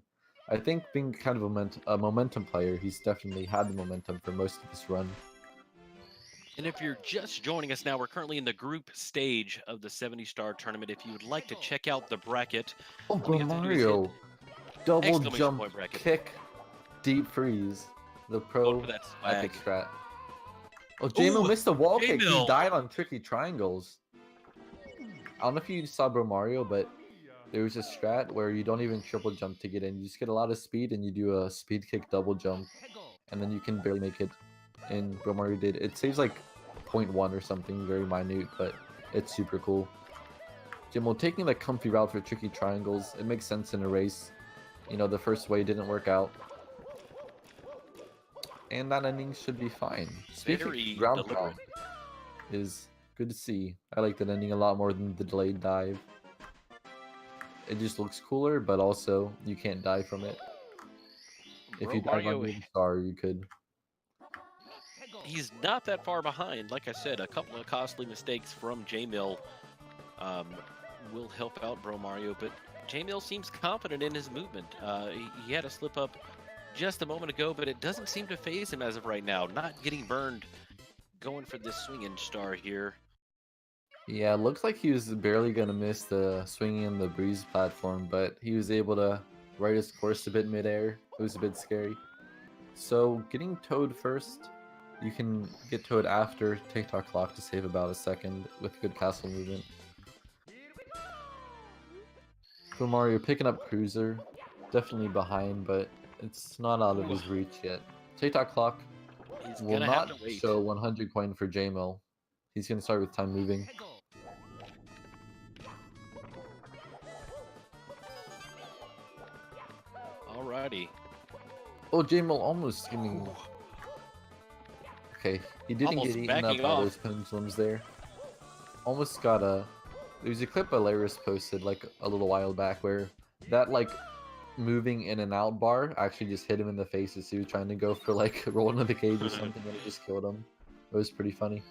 I think being kind of a momentum player, he's definitely had the momentum for most of this run. And if you're just joining us now, we're currently in the group stage of the 70-star tournament. If you would like to check out the bracket, Oh, all you have to do is hit BroMario! Double exclamation jump point bracket. kick, deep freeze. The Go pro for that swag. epic strat. Oh, JMill missed the wall kick. He JMill. died on tricky triangles. I don't know if you saw BroMario, but there was a strat where you don't even triple jump to get in. You just get a lot of speed and you do a speed kick double jump, and then you can barely make it. And BroMario did. It saves like 0.1 or something, very minute, but it's super cool. JMill taking the comfy route for tricky triangles. It makes sense in a race. You know, the first way didn't work out. And that ending should be fine. Speaking Very of ground deliberate. pound is good to see. I like that ending a lot more than the delayed dive. It just looks cooler, but also you can't die from it. If you dive BroMario, under the star, you could. he's not that far behind. Like I said, a couple of costly mistakes from JMill will help out BroMario, but JMill seems confident in his movement. He had a slip up just a moment ago, but it doesn't seem to phase him as of right now. Not getting burned, going for this swinging star here. Yeah, it looks like he was barely going to miss the swinging in the breeze platform, but he was able to right his course a bit midair. It was a bit scary. So, getting Toad first. You can get to it after TikTok clock to save about a second with good castle movement. BroMario picking up Cruiser, definitely behind, but it's not out of his reach yet. TikTok clock He's will gonna have not to wait. show 100 coin for JMill. He's gonna start with time moving. Alrighty. Oh, JMill almost getting. Okay, he didn't Almost get eaten up backing by off. those pendulums there. Almost got a. There's a clip Alaris posted like a little while back where that like moving in and out bar actually just hit him in the face as he was trying to go for like a roll into the cage or something and it just killed him. It was pretty funny.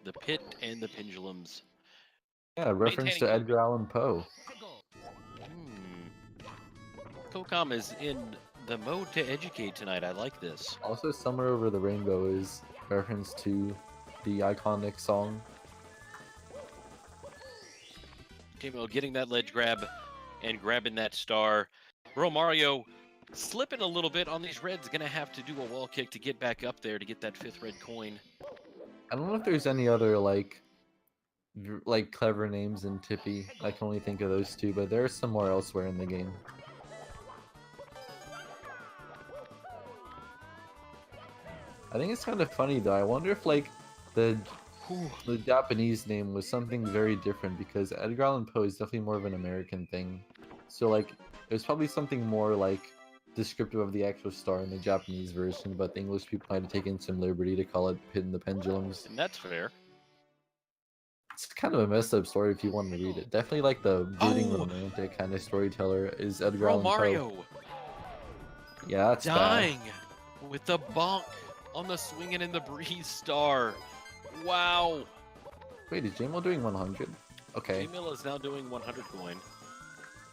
The pit and the pendulums. Yeah, reference to Maintaining Edgar Allan Poe. Kokam is in the mode to educate tonight. I like this. Also, Somewhere Over the Rainbow is reference to the iconic song. JMill getting that ledge grab and grabbing that star. BroMario slipping a little bit on these reds. Gonna have to do a wall kick to get back up there to get that 5th red coin. I don't know if there's any other like clever names in Tippy. I can only think of those two, but there's somewhere elsewhere in the game. I think it's kind of funny though. I wonder if like the Japanese name was something very different because Edgar Allan Poe is definitely more of an American thing. So like there's probably something more like descriptive of the actual star in the Japanese version, but the English people might have taken some liberty to call it Pit in the Pendulums. And that's fair. It's kind of a messed up story if you want to read it. Definitely like the brooding romantic kind of storyteller is Edgar Allan Poe. BroMario Yeah, that's bad. dying with the bonk on the swinging in the breeze star. Wow. Wait, is JMill doing 100? Okay. JMill is now doing 100 coin.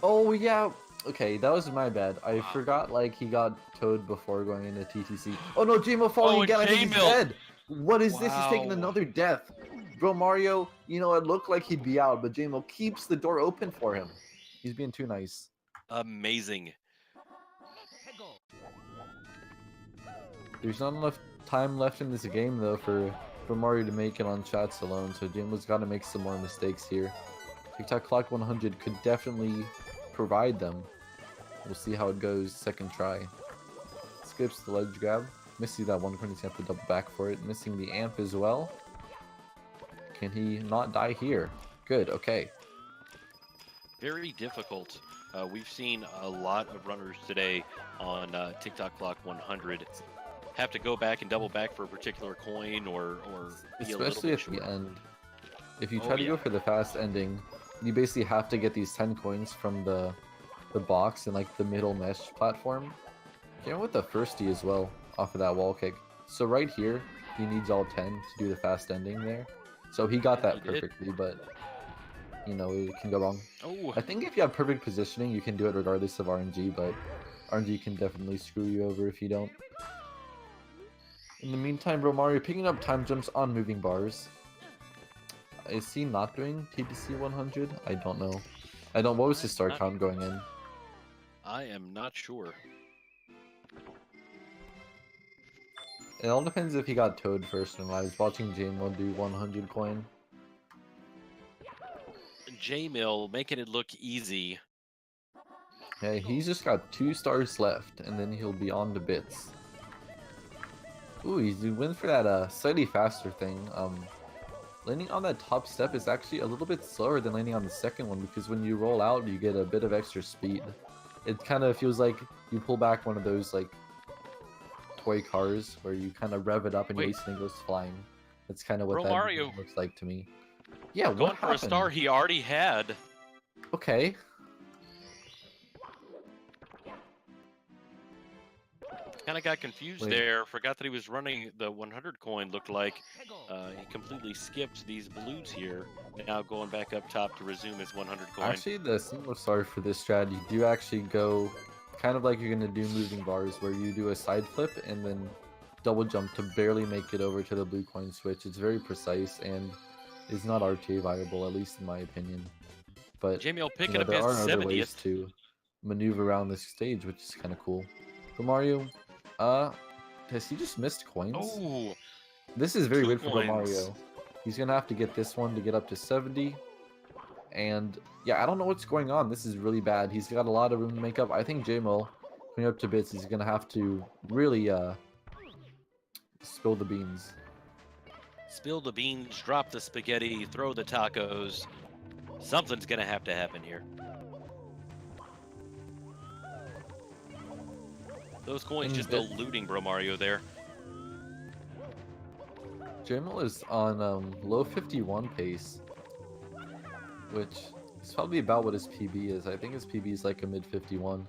Oh yeah. Okay, that was my bad. I forgot like he got towed before going into TTC. Oh no, JMill falling again. I think he's JMill. dead. What is this? He's taking Wow. another death. BroMario, you know, it looked like he'd be out, but JMill keeps the door open for him. He's being too nice. Amazing. There's not enough time left in this game though for Mario to make it on shots alone, so JMill's got to make some more mistakes here. TikTok clock 100 could definitely provide them. We'll see how it goes second try. Skips the ledge grab. Missing that one coin, he's going to have to double back for it. Missing the amp as well. Can he not die here? Good, okay. Very difficult. We've seen a lot of runners today on TikTok clock 100 have to go back and double back for a particular coin or be a little Especially bit at the short. end. If you Oh, try to yeah. go for the fast ending, you basically have to get these 10 coins from the box and like the middle mesh platform. You know, with the firstie as well off of that wall kick. So right here, he needs all 10 to do the fast ending there. So he got that He did. perfectly, but you know, it can go wrong. Oh, I think if you have perfect positioning, you can do it regardless of RNG, but RNG can definitely screw you over if you don't. In the meantime, BroMario picking up time jumps on moving bars. Is he not doing TTC 100? I don't know. What was his star Not- count going in? I am not sure. It all depends if he got towed first or not. I was watching JMill do 100 coin. JMill making it look easy. Yeah, he's just got 2 stars left, and then he'll be on to bits. Ooh, he's went for that slightly faster thing. Landing on that top step is actually a little bit slower than landing on the second one because when you roll out, you get a bit of extra speed. It kind of feels like you pull back one of those like toy cars where you kind of rev it up and Wait. waste and it goes flying. That's kind of what that BroMario looks like to me. Yeah, Going what for happened? a star he already had. Okay. Kind of got confused Wait. there. Forgot that he was running the 100 coin. Looked like he completely skipped these blues here. Now going back up top to resume his 100 coin. Actually, the single star for this strat, you do actually go kind of like you're going to do moving bars where you do a side flip and then double jump to barely make it over to the blue coin switch. It's very precise and is not RTA viable, at least in my opinion. But JMill picking you know, up there his are other ways 70th. to maneuver around this stage, which is kind of cool. For Mario, Has he just missed coins? Oh, This is very 2 weird for coins. Mario. He's gonna have to get this one to get up to 70. And yeah, I don't know what's going on. This is really bad. He's got a lot of room to make up. I think JMill, coming up to bits, he's gonna have to really spill the beans. Spill the beans, drop the spaghetti, throw the tacos. Something's gonna have to happen here. Those coins just eluding BroMario there. JMill is on low 51 pace, which is probably about what his PB is. I think his PB is like a mid 51.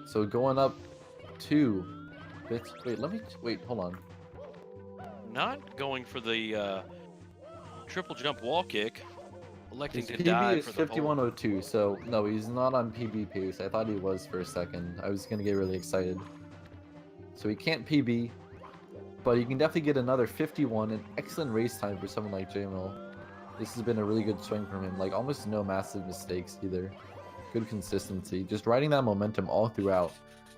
So going up 2 bits. Wait, hold on. Not going for the triple jump wall kick. Electing His to PB die is for the pole. 51.02, so no, he's not on PB pace. I thought he was for a second. I was gonna get really excited. So he can't PB, but he can definitely get another 51. An excellent race time for someone like JMill. This has been a really good swing from him. Like almost no massive mistakes either. Good consistency. Just riding that momentum all throughout.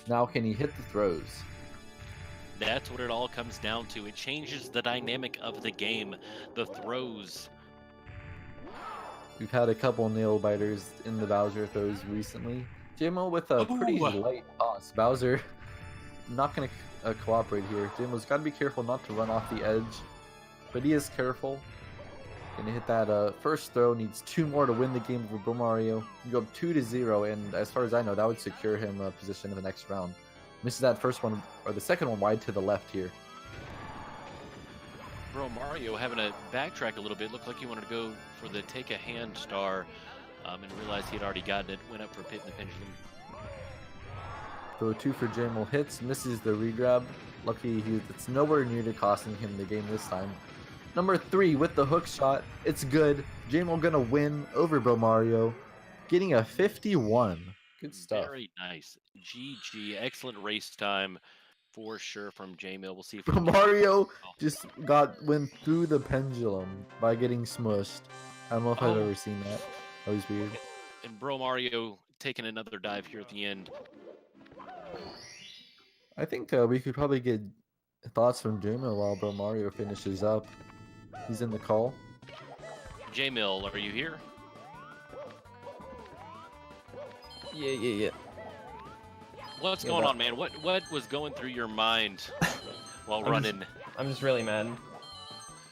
Now can he hit the throws? That's what it all comes down to. It changes the dynamic of the game. The throws. We've had a couple nail biters in the Bowser throws recently. JMill with a pretty light toss. Bowser not going to cooperate here. JMill's got to be careful not to run off the edge, but he is careful. Gonna hit that first throw. Needs 2 more to win the game for BroMario. You go up 2-0, and as far as I know, that would secure him a position in the next round. Misses that first one, or the second one wide to the left here. BroMario having to backtrack a little bit. Looked like he wanted to go for the take a hand star and realized he had already gotten it. Went up for pit in the pendulum. Throw 2 for JMill hits, misses the regrab. Lucky it's nowhere near to costing him the game this time. Number 3 with the hook shot. It's good. JMill gonna win over BroMario, getting a 51. Good stuff. Very nice. GG. Excellent race time for sure from JMill. We'll see if BroMario just went through the pendulum by getting smushed. I don't know if I've ever seen that. That was weird. And BroMario taking another dive here at the end. I think we could probably get thoughts from JMill while BroMario finishes up. He's in the call. JMill, are you here? Yeah. What's going on, man? What was going through your mind while running? I'm just really mad.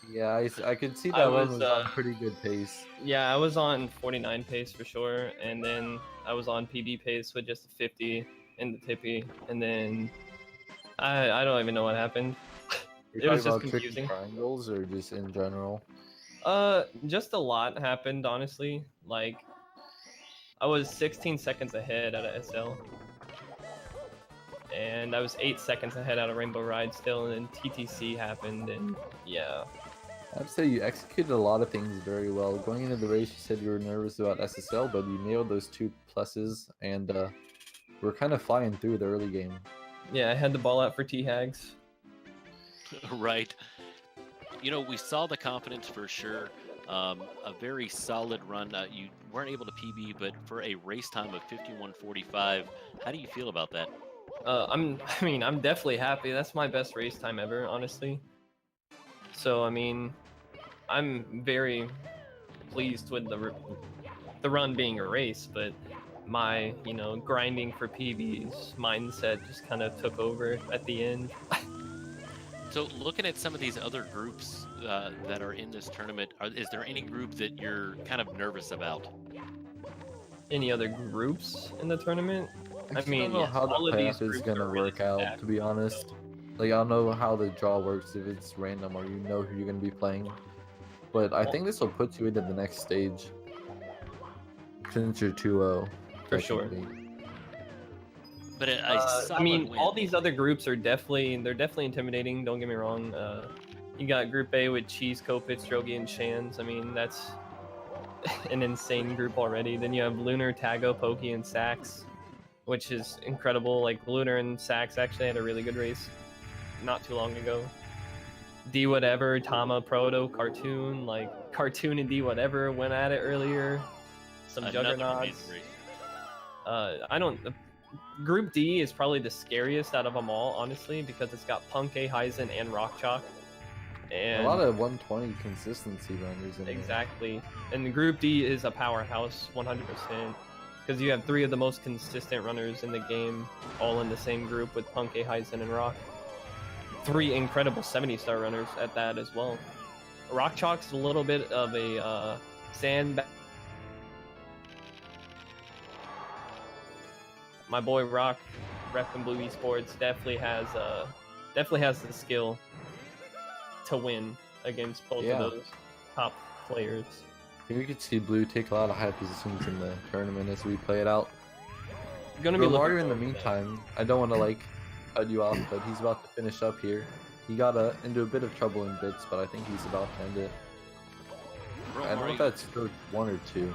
Yeah, I could see that one was on pretty good pace. Yeah, I was on 49 pace for sure, and then I was on PB pace with just a 50 in the tippy, and then I don't even know what happened. You're it was just about confusing. Triangles or just in general? Just a lot happened, honestly. Like, I was 16 seconds ahead at a SL. And I was 8 seconds ahead out of Rainbow Ride still, and then TTC happened, and yeah. I'd say you executed a lot of things very well. Going into the race, you said you were nervous about SSL, but you nailed those 2 pluses, and we're kind of flying through the early game. Yeah, I had the ball out for T-Hags. Right. You know, we saw the confidence for sure. A very solid run. You weren't able to PB, but for a race time of 51:45, how do you feel about that? I'm definitely happy. That's my best race time ever, honestly. So, I mean, I'm very pleased with the run being a race, but my, grinding for PBs mindset just kind of took over at the end. So, looking at some of these other groups that are in this tournament, is there any group that you're kind of nervous about? Any other groups in the tournament? I don't know how the path is gonna work out, to be honest. Like, I don't know how the draw works, if it's random or you know who you're gonna be playing. But I think this will put you into the next stage. Since you're 2-0. For sure. But all these other groups are definitely intimidating. Don't get me wrong. You got Group A with Cheese, Kopitz, Drogi, and Shans. I mean, that's an insane group already. Then you have Lunar, Tago, Pokey, and Sax, which is incredible. Like, Lunar and Sax actually had a really good race not too long ago. D Whatever, Tama, Proto, Cartoon, like Cartoon and D Whatever went at it earlier. Some juggernauts. Group D is probably the scariest out of them all, honestly, because it's got Punkay, Heisen, and Rock Chalk. And a lot of 120 consistency runners in there. exactly. And Group D is a powerhouse, 100%. Because you have 3 of the most consistent runners in the game, all in the same group with Punkay, Heisen, and Rock. 3 incredible 70-star runners at that as well. Rock Chalk's a little bit of a sandbag. My boy Rock, repping Blue Esports, definitely has the skill to win against both of those top players. We could see Blue take a lot of high positions in the tournament as we play it out. Gonna be Mario, in the meantime, I don't want to like cut you off, but he's about to finish up here. He got into a bit of trouble in bits, but I think he's about to end it. I don't know if that's stroke 1 or 2.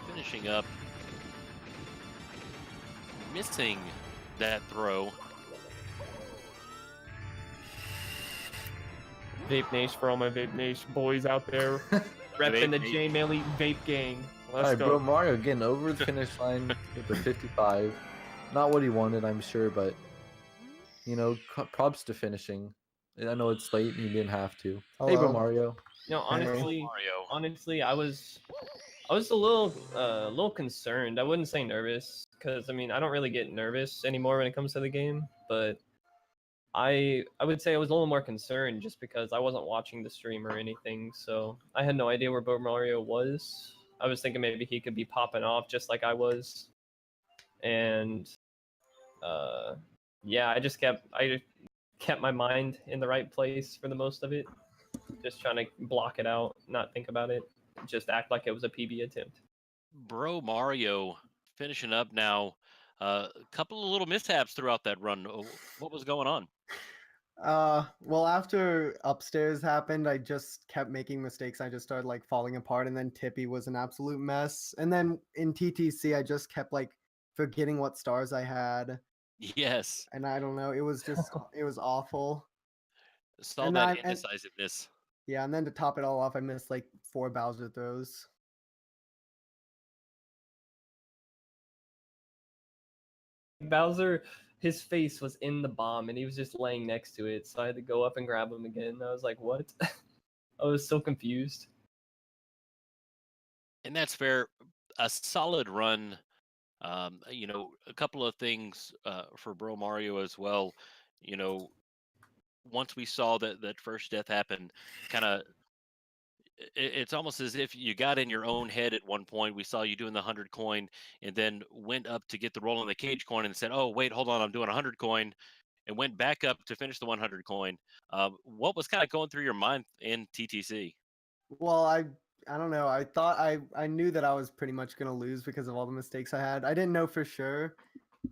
Finishing up. Missing that throw. Vape Nation for all my Vape Nation boys out there. Repping the JMilly Vape Gang. Let's go. BroMario getting over the finish line with the 55. Not what he wanted, I'm sure, but you know, props to finishing. I know it's late and you didn't have to. Hello. Hey, BroMario. You know, honestly, I was a little concerned. I wouldn't say nervous, because I mean I don't really get nervous anymore when it comes to the game, but I would say I was a little more concerned just because I wasn't watching the stream or anything, so I had no idea where BroMario was. I was thinking maybe he could be popping off just like I was, and yeah, I just kept my mind in the right place for the most of it, just trying to block it out, not think about it, just act like it was a PB attempt. BroMario finishing up now. A couple of little mishaps throughout that run. What was going on? Well, after upstairs happened, I just kept making mistakes. I just started like falling apart, and then Tippy was an absolute mess. And then in TTC, I just kept like forgetting what stars I had. Yes. And I don't know, it was just it was awful. Saw And that I- and- indecisiveness. Yeah, and then to top it all off, I missed like 4 Bowser throws. Bowser, his face was in the bomb and he was just laying next to it, so I had to go up and grab him again. I was like, what? I was so confused. And that's fair. A solid run. You know, a couple of things for BroMario as well. You know, once we saw that first death happen, kind of, it's almost as if you got in your own head at one point. We saw you doing the 100 coin and then went up to get the roll in the cage coin and said, oh, wait, hold on, I'm doing 100 coin, and went back up to finish the 100 coin. What was kind of going through your mind in TTC? Well, I don't know. I thought I knew that I was pretty much gonna lose because of all the mistakes I had. I didn't know for sure,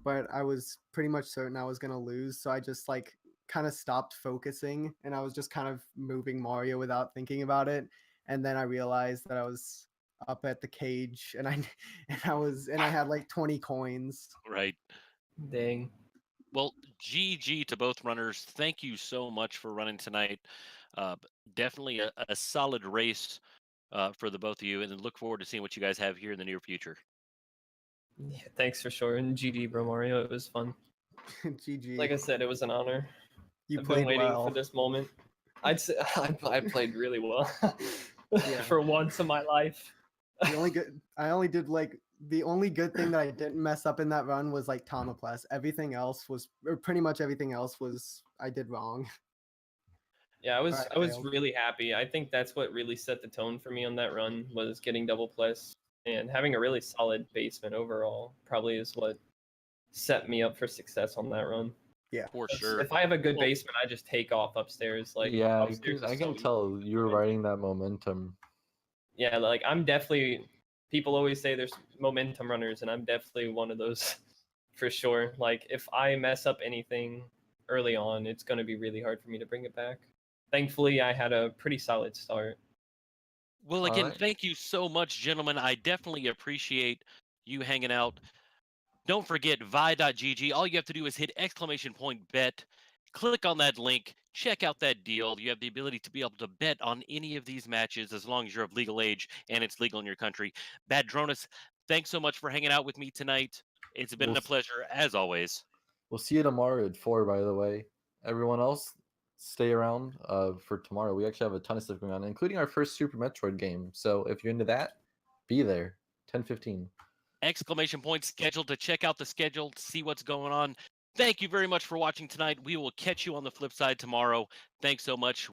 but I was pretty much certain I was gonna lose. So I just like kind of stopped focusing, and I was just kind of moving Mario without thinking about it. And then I realized that I was up at the cage, and I had like 20 coins. Right. Dang. Well, GG to both runners. Thank you so much for running tonight. Definitely a solid race for the both of you, and then look forward to seeing what you guys have here in the near future. Yeah, thanks for sure. And GG, BroMario. It was fun. GG. Like I said, it was an honor. You I've played been waiting well. for this moment. I'd say I played really well. Yeah. For once in my life. The only good thing that I didn't mess up in that run was like Tomoplas. Everything else was, or pretty much everything else was, I did wrong. Yeah, I was failed. really happy. I think that's what really set the tone for me on that run, was getting double plus and having a really solid basement overall. Probably is what set me up for success on that run. Yeah, For sure. If I have a good basement, I just take off upstairs. Like yeah, upstairs I is can so tell you were riding that momentum. Yeah, like I'm definitely. People always say there's momentum runners, and I'm definitely one of those for sure. Like if I mess up anything early on, it's going to be really hard for me to bring it back. Thankfully, I had a pretty solid start. Well, again, Alright. thank you so much, gentlemen. I definitely appreciate you hanging out. Don't forget vi.gg. All you have to do is hit !bet. Click on that link. Check out that deal. You have the ability to be able to bet on any of these matches as long as you're of legal age and it's legal in your country. Bad Dronus, thanks so much for hanging out with me tonight. It's been We'll a s- pleasure as always. We'll see you tomorrow at 4, by the way. Everyone else, stay around for tomorrow. We actually have a ton of stuff going on, including our first Super Metroid game. So if you're into that, be there. 10:15. Exclamation point scheduled to check out the schedule to see what's going on. Thank you very much for watching tonight. We will catch you on the flip side tomorrow. Thanks so much.